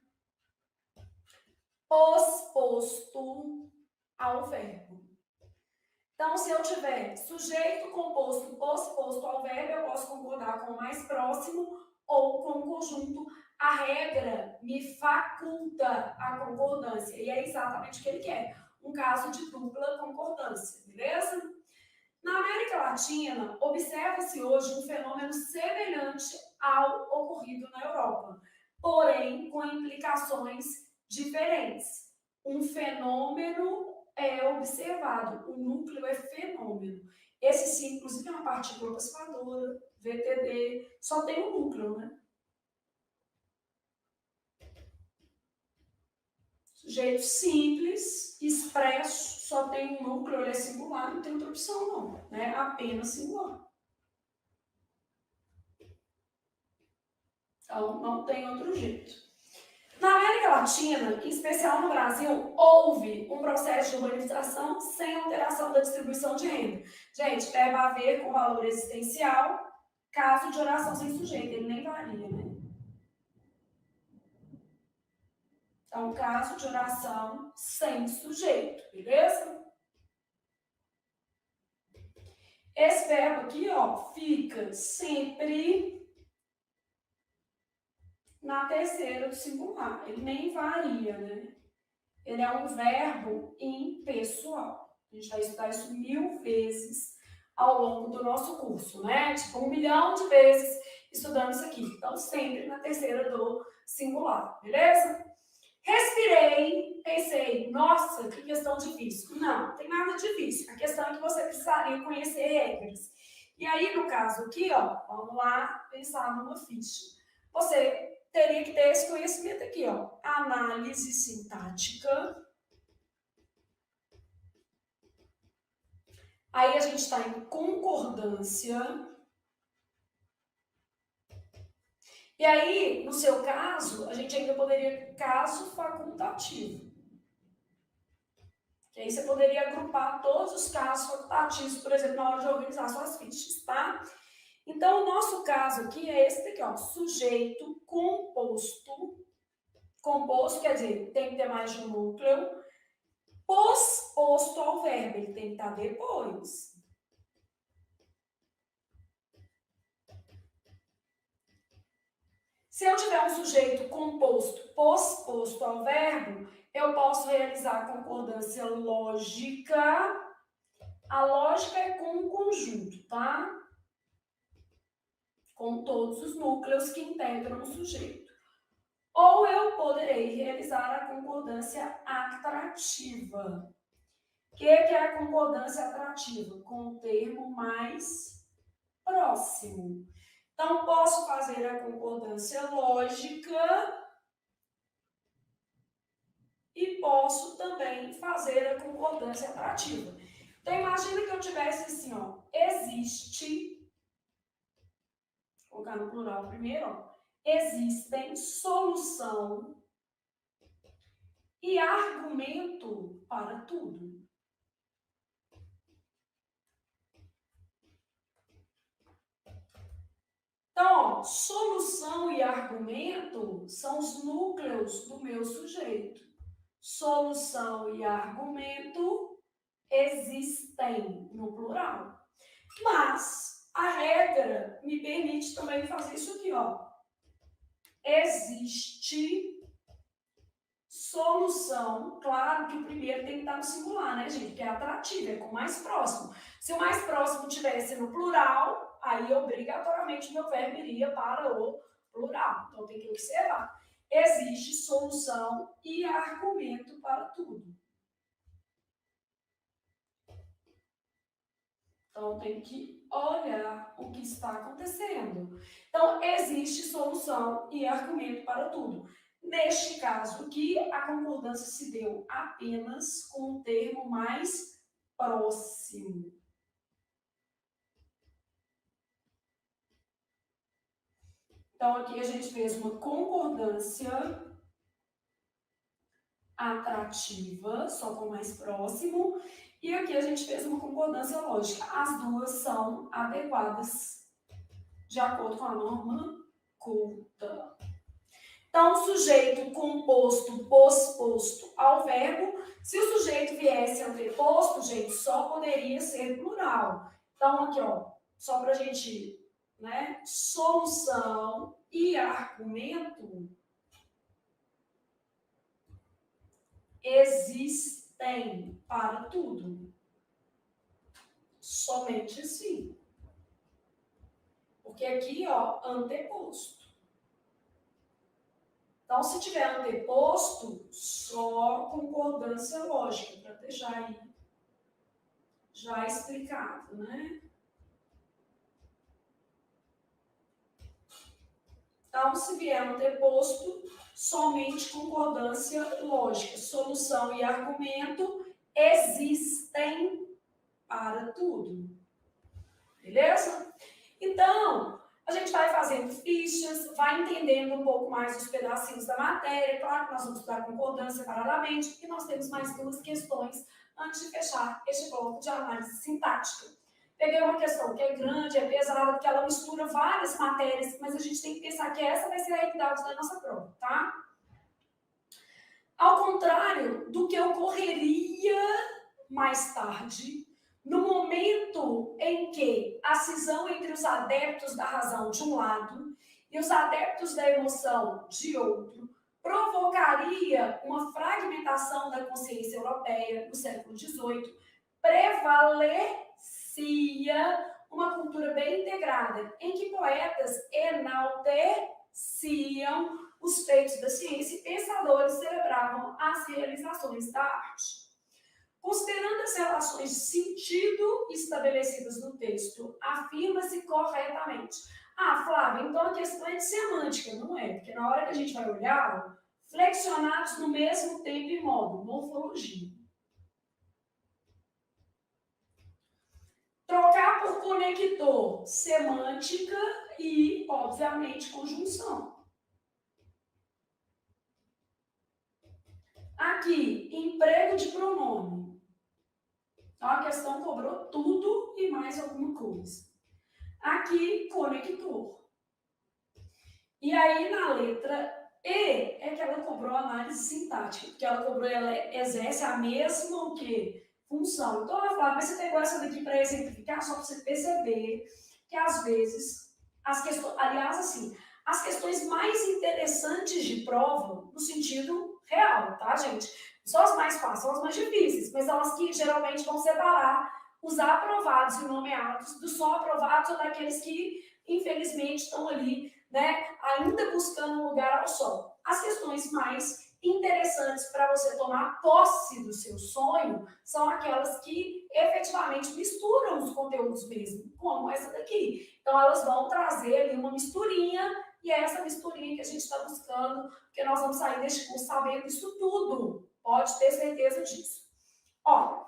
posposto ao verbo. Então, se eu tiver sujeito, composto, posposto ao verbo, eu posso concordar com o mais próximo ou com o conjunto. A regra me faculta a concordância. E é exatamente o que ele quer. Um caso de dupla concordância, beleza? Na América Latina, observa-se hoje um fenômeno semelhante ao ocorrido na Europa, porém com implicações diferentes. Um fenômeno é observado, o núcleo é fenômeno. Esse sim, inclusive, é uma partícula pacificadora, VTD, só tem um núcleo, né? Sujeito simples, expresso, só tem um núcleo, ele é singular, não tem outra opção não, né? Apenas singular. Então, não tem outro jeito. Na América Latina, em especial no Brasil, houve um processo de urbanização sem alteração da distribuição de renda. Gente, deve haver com valor existencial, caso de oração sem sujeito, ele nem varia, né? Então, caso de oração sem sujeito, beleza? Esse verbo aqui, ó, fica sempre na terceira do singular. Ele nem varia, né? Ele é um verbo impessoal. A gente vai estudar isso 1000 vezes ao longo do nosso curso, né? Tipo, 1 milhão de vezes estudando isso aqui. Então, sempre na terceira do singular, beleza? Respirei, pensei, nossa, que questão difícil. Não, não tem nada difícil. A questão é que você precisaria conhecer regras. E aí, no caso aqui, ó, vamos lá pensar numa ficha. Você teria que ter esse conhecimento aqui, ó. Análise sintática. Aí a gente está em concordância. E aí, no seu caso, a gente ainda poderia caso facultativo. Que aí você poderia agrupar todos os casos facultativos, por exemplo, na hora de organizar suas fichas, tá? Então, o nosso caso aqui é esse daqui, ó. Sujeito composto. Composto quer dizer, tem que ter mais de um núcleo. posposto ao verbo, ele tem que estar depois. Se eu tiver um sujeito composto posposto ao verbo, eu posso realizar a concordância lógica. A lógica é com um conjunto, tá? Com todos os núcleos que integram o sujeito. Ou eu poderei realizar a concordância atrativa. O que é a concordância atrativa? Com o termo mais próximo. Então, posso fazer a concordância lógica e posso também fazer a concordância atrativa. Então, imagina que eu tivesse assim, ó, existe, vou colocar no plural primeiro, ó, existem solução e argumento para tudo. Então, ó, solução e argumento são os núcleos do meu sujeito. Solução e argumento existem no plural. Mas a regra me permite também fazer isso aqui, ó. Existe solução, claro que o primeiro tem que estar no singular, né, gente? Porque é atrativo, é com o mais próximo. Se o mais próximo tivesse no plural, aí obrigatoriamente meu verbo iria para o plural. Então tem que observar. Existe solução e argumento para tudo. Então tem que olhar o que está acontecendo. Então existe solução e argumento para tudo. Neste caso aqui, a concordância se deu apenas com o termo mais próximo. Então, aqui a gente fez uma concordância atrativa, só com o mais próximo, e aqui a gente fez uma concordância lógica. As duas são adequadas de acordo com a norma culta. Então, sujeito composto posposto ao verbo. Se o sujeito viesse anteposto, gente, só poderia ser plural. Então, aqui, ó, só para a gente, né? Solução e argumento existem para tudo. Somente assim. Porque aqui, ó, anteposto. Então, se tiver anteposto, só concordância lógica, para deixar aí já explicado, né? Então, se vier anteposto, somente concordância lógica. Solução e argumento existem para tudo. Beleza? Então, a gente vai fazendo fichas, vai entendendo um pouco mais os pedacinhos da matéria. Claro que nós vamos estudar concordância paralelamente e nós temos mais duas questões antes de fechar este bloco de análise sintática. Peguei uma questão que é grande, é pesada, porque ela mistura várias matérias, mas a gente tem que pensar que essa vai ser a realidade da nossa prova, tá? Ao contrário do que ocorreria mais tarde, no momento em que a cisão entre os adeptos da razão de um lado e os adeptos da emoção de outro provocaria uma fragmentação da consciência europeia no século XVIII, prevalecia uma cultura bem integrada, em que poetas enalteciam os feitos da ciência e pensadores celebravam as realizações da arte. Considerando as relações de sentido estabelecidas no texto, afirma-se corretamente. Ah, Flávia, então a questão é de semântica, não é? Porque na hora que a gente vai olhar, flexionados no mesmo tempo e modo, morfologia. Trocar por conector, semântica e, obviamente, conjunção. Aqui, emprego de pronome. Então, a questão cobrou tudo e mais alguma coisa. Aqui, conector. E aí, na letra E é que ela cobrou análise sintática, porque ela exerce a mesma o quê? Função. Então ela fala, mas você pegou essa daqui para exemplificar, só para você perceber que às vezes as questões, aliás, assim, as questões mais interessantes de prova, no sentido real, tá, gente? São as mais fáceis, são as mais difíceis, mas são as que geralmente vão separar os aprovados e nomeados dos só aprovados ou daqueles que, infelizmente, estão ali, né, ainda buscando um lugar ao sol. As questões mais interessantes para você tomar posse do seu sonho são aquelas que efetivamente misturam os conteúdos mesmo, como essa daqui. Então, elas vão trazer ali uma misturinha, e é essa misturinha que a gente está buscando, porque nós vamos sair deste curso sabendo isso tudo. Pode ter certeza disso. Ó,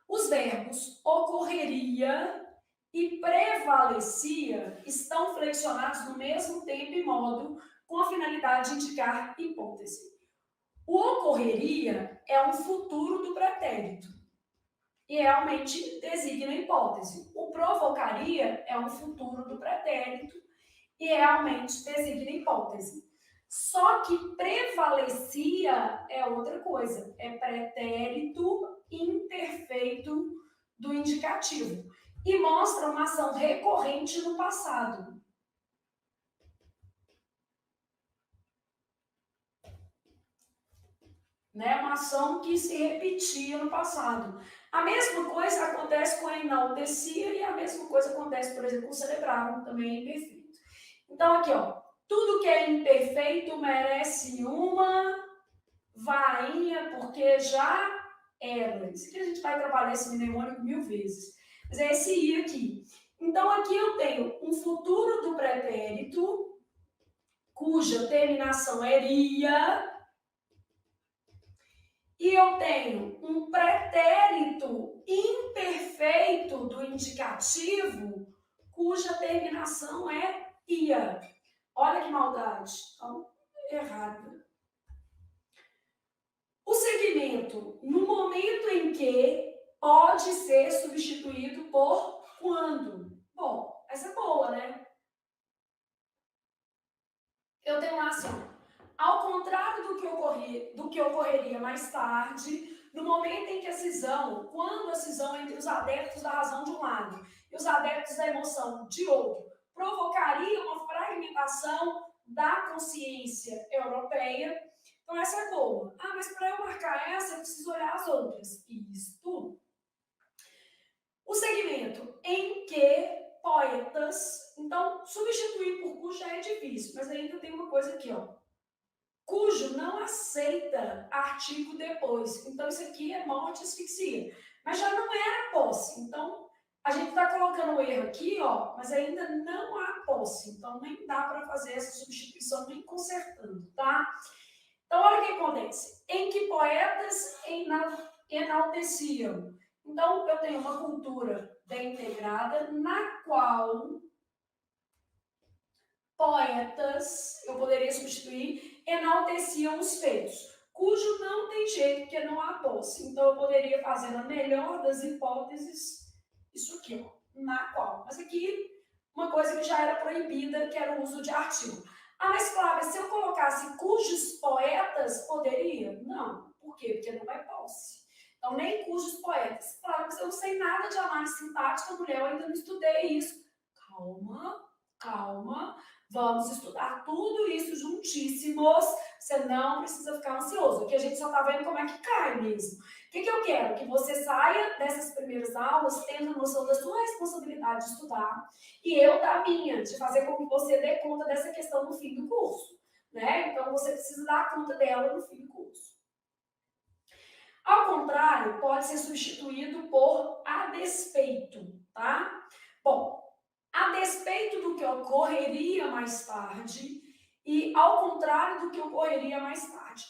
os verbos ocorreria e prevalecia estão flexionados no mesmo tempo e modo, com a finalidade de indicar hipótese. O ocorreria é um futuro do pretérito e realmente designa hipótese. O provocaria é um futuro do pretérito e realmente designa hipótese. Só que prevalecia é outra coisa, é pretérito imperfeito do indicativo e mostra uma ação recorrente no passado. Né? Uma ação que se repetia no passado. A mesma coisa acontece com a enaltecia e a mesma coisa acontece, por exemplo, com o celebravam, também é imperfeito. Então, aqui, ó, tudo que é imperfeito merece uma vainha, porque já era. Isso aqui a gente vai trabalhar esse mnemônico 1000 vezes. Mas é esse i aqui. Então, aqui eu tenho um futuro do pretérito, cuja terminação é ia, e eu tenho um pretérito imperfeito do indicativo, cuja terminação é ia. Olha que maldade. Então, errado. O segmento, no momento em que, pode ser substituído por quando. Bom, essa é boa, né? Eu tenho lá assim, ao contrário do que ocorreria mais tarde, no momento em que a cisão, quando a cisão entre os adeptos da razão de um lado e os adeptos da emoção de outro, provocaria uma fragmentação da consciência europeia. Então, essa é boa. Ah, mas para eu marcar essa, eu preciso olhar as outras. Isto. O segmento em que poetas, então, substituir por cujo já é difícil, mas ainda tem uma coisa aqui, ó. Cujo não aceita artigo depois. Então, isso aqui é morte e asfixia. Mas já não era posse. Então, a gente está colocando o erro aqui, ó, mas ainda não há posse. Então, nem dá para fazer essa substituição nem consertando, tá? Então, olha o que acontece. Em que poetas enalteciam. Então, eu tenho uma cultura bem integrada, na qual poetas, eu poderia substituir, enalteciam os feitos, cujo não tem jeito, porque não há posse. Então, eu poderia fazer, na melhor das hipóteses, isso aqui, ó, na qual. Mas aqui, uma coisa que já era proibida, que era o uso de artigo. Ah, mas Flávia, se eu colocasse cujos poetas, poderia? Não. Por quê? Porque não é posse. Então, nem cujos poetas. Flávia, mas eu não sei nada de análise sintática, mulher, eu ainda não estudei isso. Calma, calma. Vamos estudar tudo isso juntíssimos. Você não precisa ficar ansioso. Aqui a gente só está vendo como é que cai mesmo. O que eu quero? Que você saia dessas primeiras aulas tendo noção da sua responsabilidade de estudar e eu da minha, de fazer com que você dê conta dessa questão no fim do curso. Né? Então, você precisa dar conta dela no fim do curso. Ao contrário, pode ser substituído por a despeito, tá? Bom, a despeito do que ocorreria mais tarde e ao contrário do que ocorreria mais tarde.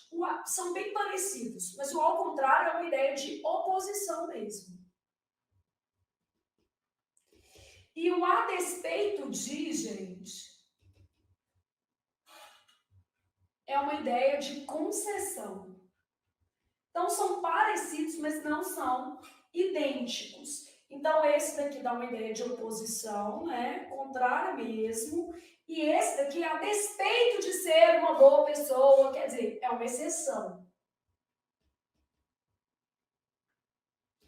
São bem parecidos, mas o ao contrário é uma ideia de oposição mesmo. E o a despeito de, gente, é uma ideia de concessão. Então, são parecidos, mas não são idênticos. Então, esse daqui dá uma ideia de oposição, né? Contrária mesmo. E esse daqui, a despeito de ser uma boa pessoa, quer dizer, é uma exceção.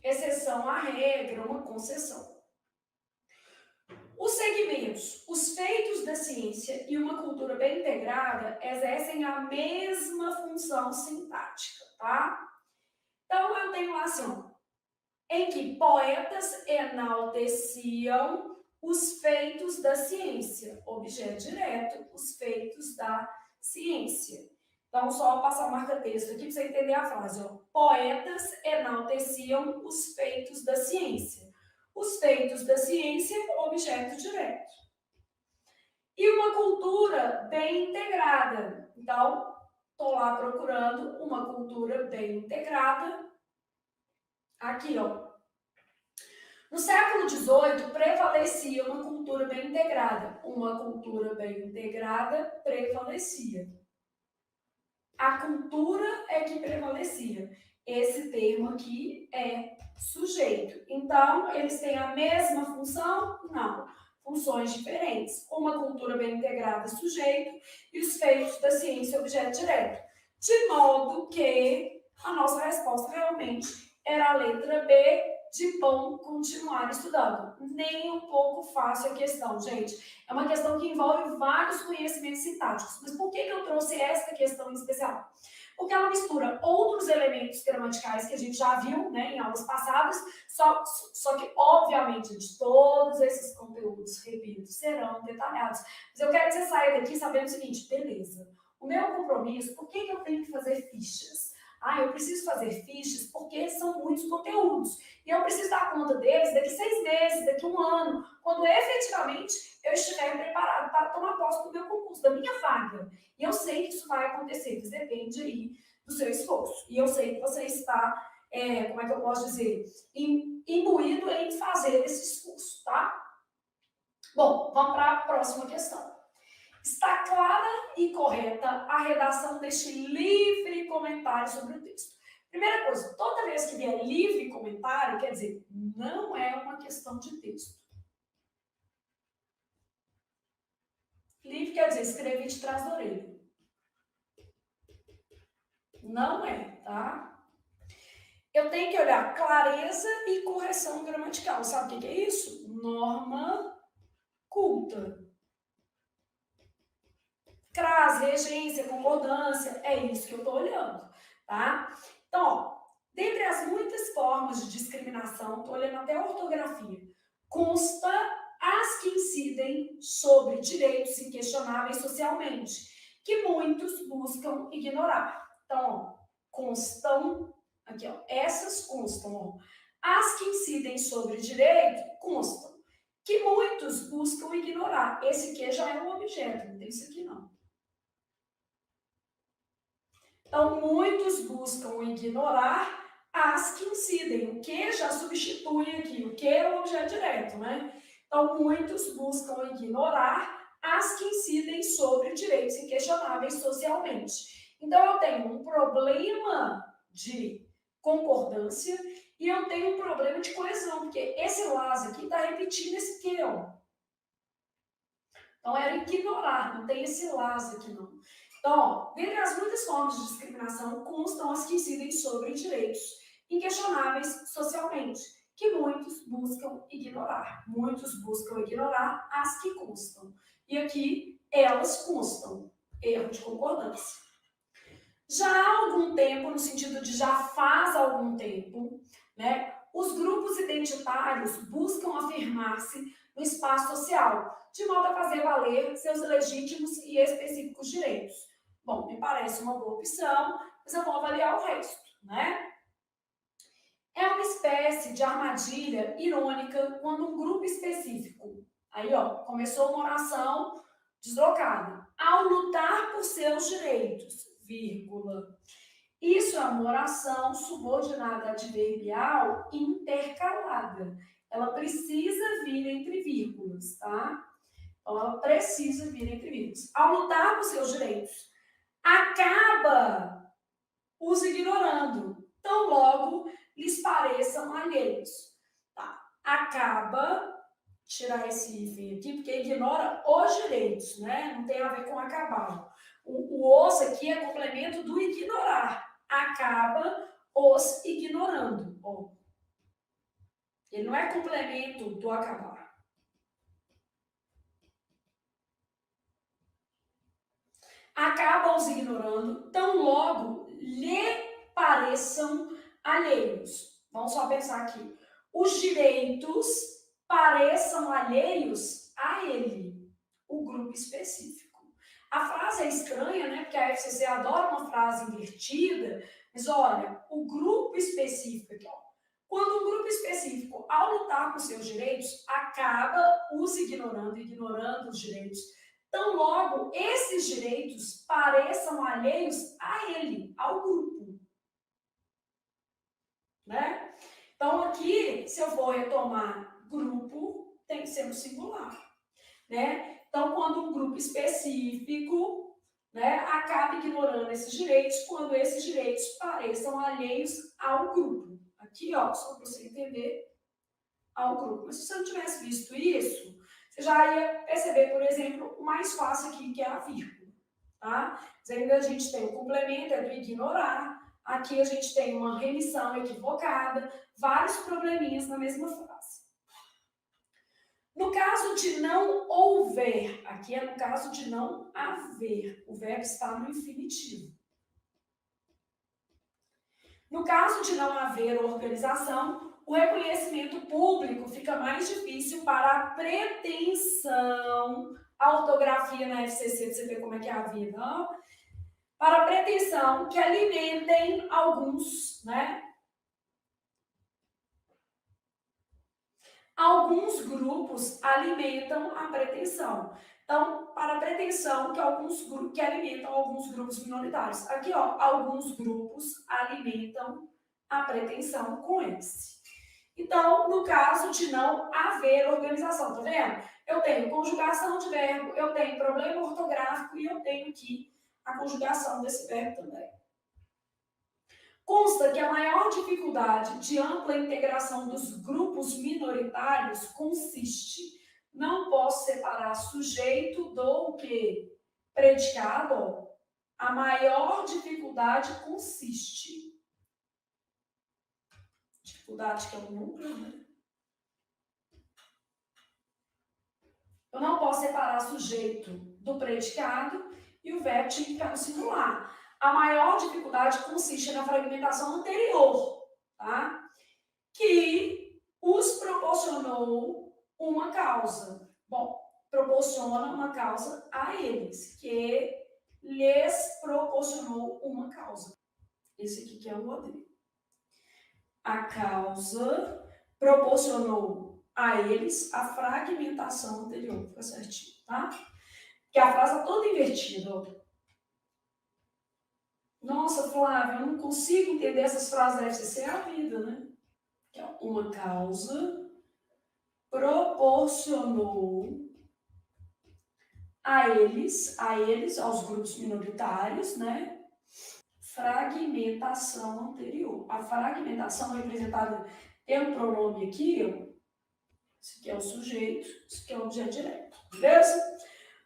Exceção à regra, uma concessão. Os segmentos, os feitos da ciência e uma cultura bem integrada exercem a mesma função sintática, tá? Então, eu tenho lá assim, ó, em que poetas enalteciam os feitos da ciência, objeto direto, os feitos da ciência. Então, só passar o marca-texto aqui para você entender a frase. Ó. Poetas enalteciam os feitos da ciência. Os feitos da ciência, objeto direto. E uma cultura bem integrada. Então, estou lá procurando uma cultura bem integrada. Aqui, ó. No século XVIII, prevalecia uma cultura bem integrada. Uma cultura bem integrada prevalecia. A cultura é que prevalecia. Esse termo aqui é sujeito. Então, eles têm a mesma função? Não. Funções diferentes. Uma cultura bem integrada, sujeito, e os feitos da ciência, objeto direto. De modo que a nossa resposta realmente era a letra B, de bom continuar estudando. Nem um pouco fácil a questão, gente. É uma questão que envolve vários conhecimentos sintáticos. Mas por que eu trouxe esta questão em especial? Porque ela mistura outros elementos gramaticais que a gente já viu, né, em aulas passadas, só que, obviamente, de todos esses conteúdos, repito, serão detalhados. Mas eu quero que você saia daqui sabendo o seguinte, beleza, o meu compromisso, por que eu tenho que fazer fichas? Eu preciso fazer fichas porque são muitos conteúdos. E eu preciso dar conta deles daqui 6 meses, daqui 1 ano, quando efetivamente eu estiver preparado para tomar posse do meu concurso, da minha vaga. E eu sei que isso vai acontecer, mas depende aí do seu esforço. E eu sei que você está, como é que eu posso dizer, imbuído em fazer esse esforço, tá? Bom, vamos para a próxima questão. Está clara e correta a redação deste livre comentário sobre o texto. Primeira coisa, toda vez que vier livre comentário, quer dizer, não é uma questão de texto. Livre quer dizer, escrevi de trás da orelha. Não é, tá? Eu tenho que olhar clareza e correção gramatical. Sabe o que é isso? Norma culta. Crase, regência, concordância, é isso que eu estou olhando, tá? Então, ó, dentre as muitas formas de discriminação, estou olhando até a ortografia, consta as que incidem sobre direitos inquestionáveis socialmente, que muitos buscam ignorar. Então, ó, constam, aqui, ó, essas constam, ó, as que incidem sobre direito, constam, que muitos buscam ignorar. Esse aqui já é um objeto, não tem isso aqui não. Então, muitos buscam ignorar as que incidem. O que já substitui aqui, o que é o objeto direto, né? Então, muitos buscam ignorar as que incidem sobre direitos inquestionáveis socialmente. Então, eu tenho um problema de concordância e eu tenho um problema de coesão, porque esse las aqui está repetindo esse que, ó. Então, era ignorar, não tem esse las aqui, não. Então, ó, dentre as muitas formas de discriminação, constam as que incidem sobre direitos inquestionáveis socialmente, que muitos buscam ignorar. Muitos buscam ignorar as que constam. E aqui, elas constam. Erro de concordância. Já há algum tempo, no sentido de já faz algum tempo, né, os grupos identitários buscam afirmar-se no espaço social, de modo a fazer valer seus legítimos e específicos direitos. Bom, me parece uma boa opção, mas eu vou avaliar o resto, né? É uma espécie de armadilha irônica quando um grupo específico, aí ó, começou uma oração deslocada, ao lutar por seus direitos, vírgula. Isso é uma oração subordinada adverbial intercalada. Ela precisa vir entre vírgulas, tá? Então, ela precisa vir entre vírgulas. Ao lutar por seus direitos, acaba os ignorando, tão logo lhes pareçam alheios. Tá. acaba, tirar esse hífen aqui, porque ignora os direitos, né? Não tem a ver com acabar. O os aqui é complemento do ignorar. Acaba os ignorando. Ó. Ele não é complemento do acabar. Acaba os ignorando, tão logo lhe pareçam alheios. Vamos só pensar aqui. Os direitos pareçam alheios a ele, o grupo específico. A frase é estranha, né? Porque a FCC adora uma frase invertida, mas olha, o grupo específico aqui, ó. Quando um grupo específico, ao lutar por seus direitos, acaba os ignorando os direitos, tão logo esses direitos pareçam alheios a ele, ao grupo. Né? Então, aqui, se eu for retomar grupo, tem que ser no singular. Né? Então, quando um grupo específico, né, acaba ignorando esses direitos, quando esses direitos pareçam alheios ao grupo. Aqui, ó, só para você entender, ao grupo. Mas se você não tivesse visto isso, você já ia perceber, por exemplo, o mais fácil aqui, que é a vírgula. Tá? Ainda a gente tem o complemento, é do ignorar. Aqui a gente tem uma remissão equivocada, vários probleminhas na mesma frase. No caso de não houver, aqui é no caso de não haver, o verbo está no infinitivo. No caso de não haver organização, o reconhecimento público fica mais difícil para a pretensão, a ortografia na FCC, você vê como é que é a vida, ó, para a pretensão que alimentem alguns, né? Alguns grupos alimentam a pretensão. Então, para a pretensão que alimentam alguns grupos minoritários. Aqui, ó, alguns grupos alimentam a pretensão com esse. Então, no caso de não haver organização, tá vendo? Eu tenho conjugação de verbo, eu tenho problema ortográfico e eu tenho aqui a conjugação desse verbo também. Consta que a maior dificuldade de ampla integração dos grupos minoritários consiste, não posso separar sujeito do que predicado, a maior dificuldade consiste. Dificuldade que é o núcleo, né? Eu não posso separar sujeito do predicado e o verbo tinha que ficar no singular. A maior dificuldade consiste na fragmentação anterior, tá? Que os proporcionou uma causa. Bom, proporciona uma causa a eles, que lhes proporcionou uma causa. Esse aqui que é o Rodrigo. A causa proporcionou a eles a fragmentação anterior. Fica certinho, tá? Porque a frase está toda invertida, ó. Nossa, Flávia, eu não consigo entender essas frases da FCC, é a vida, né? Que é uma causa proporcionou a eles, aos grupos minoritários, né? Fragmentação anterior. A fragmentação representada pelo pronome aqui, ó. Esse aqui é o sujeito, esse aqui é o objeto direto, beleza?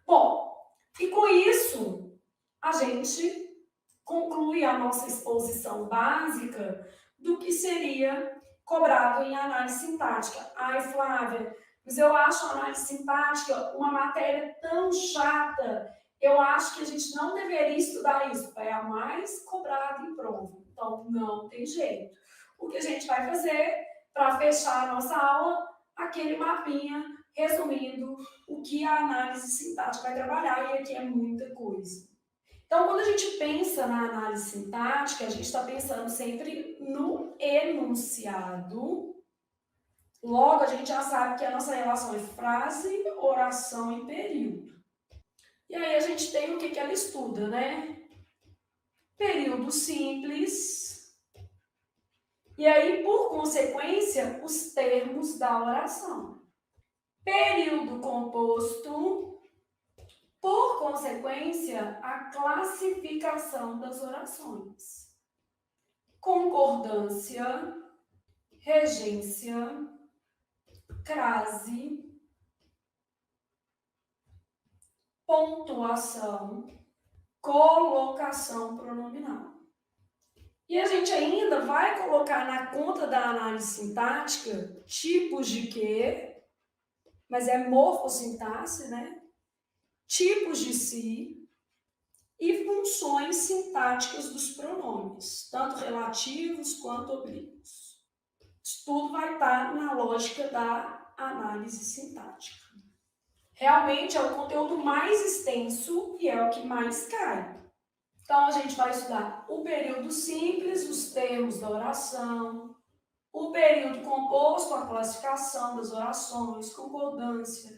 Bom, e com isso, a gente conclui a nossa exposição básica do que seria cobrado em análise sintática. Ai, Flávia, mas eu acho a análise sintática uma matéria tão chata, eu acho que a gente não deveria estudar isso, é a mais cobrada em prova. Então, não tem jeito. O que a gente vai fazer para fechar a nossa aula? Aquele mapinha resumindo o que a análise sintática vai trabalhar, e aqui é muita coisa. Então, quando a gente pensa na análise sintática, a gente está pensando sempre no enunciado. Logo, a gente já sabe que a nossa relação é frase, oração e período. E aí a gente tem o que ela estuda, né? Período simples. E aí, por consequência, os termos da oração. Período composto. Por consequência, a classificação das orações. Concordância, regência, crase, pontuação, colocação pronominal. E a gente ainda vai colocar na conta da análise sintática tipos de que, mas é morfossintaxe, né? Tipos de si e funções sintáticas dos pronomes, tanto relativos quanto oblíquos. Isso tudo vai estar na lógica da análise sintática. Realmente é o conteúdo mais extenso e é o que mais cai. Então, a gente vai estudar o período simples, os termos da oração, o período composto, a classificação das orações, concordância,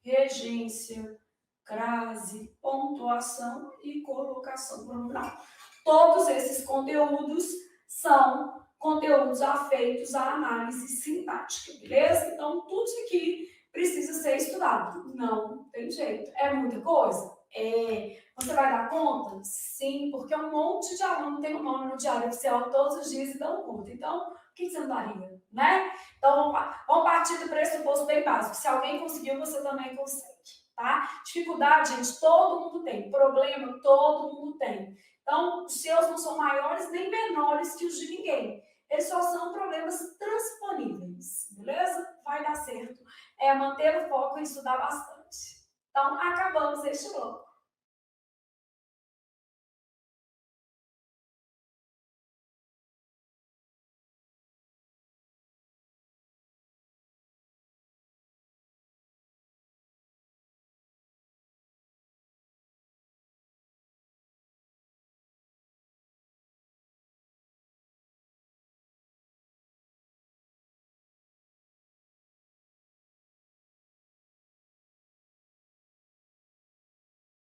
regência, crase, pontuação e colocação pronominal. Todos esses conteúdos são conteúdos afeitos à análise sintática, beleza? Então, tudo isso aqui precisa ser estudado. Não tem jeito. É muita coisa? É. Você vai dar conta? Sim, porque um monte de aluno tem o nome no diário oficial todos os dias e dão conta. Então, por que você não daria, né? Então, vamos partir do pressuposto bem básico. Se alguém conseguiu, você também consegue, tá? Dificuldade, gente, todo mundo tem. Problema, todo mundo tem. Então, os seus não são maiores nem menores que os de ninguém. Eles só são problemas transponíveis, beleza? Vai dar certo. É manter o foco e estudar bastante. Então, acabamos este bloco.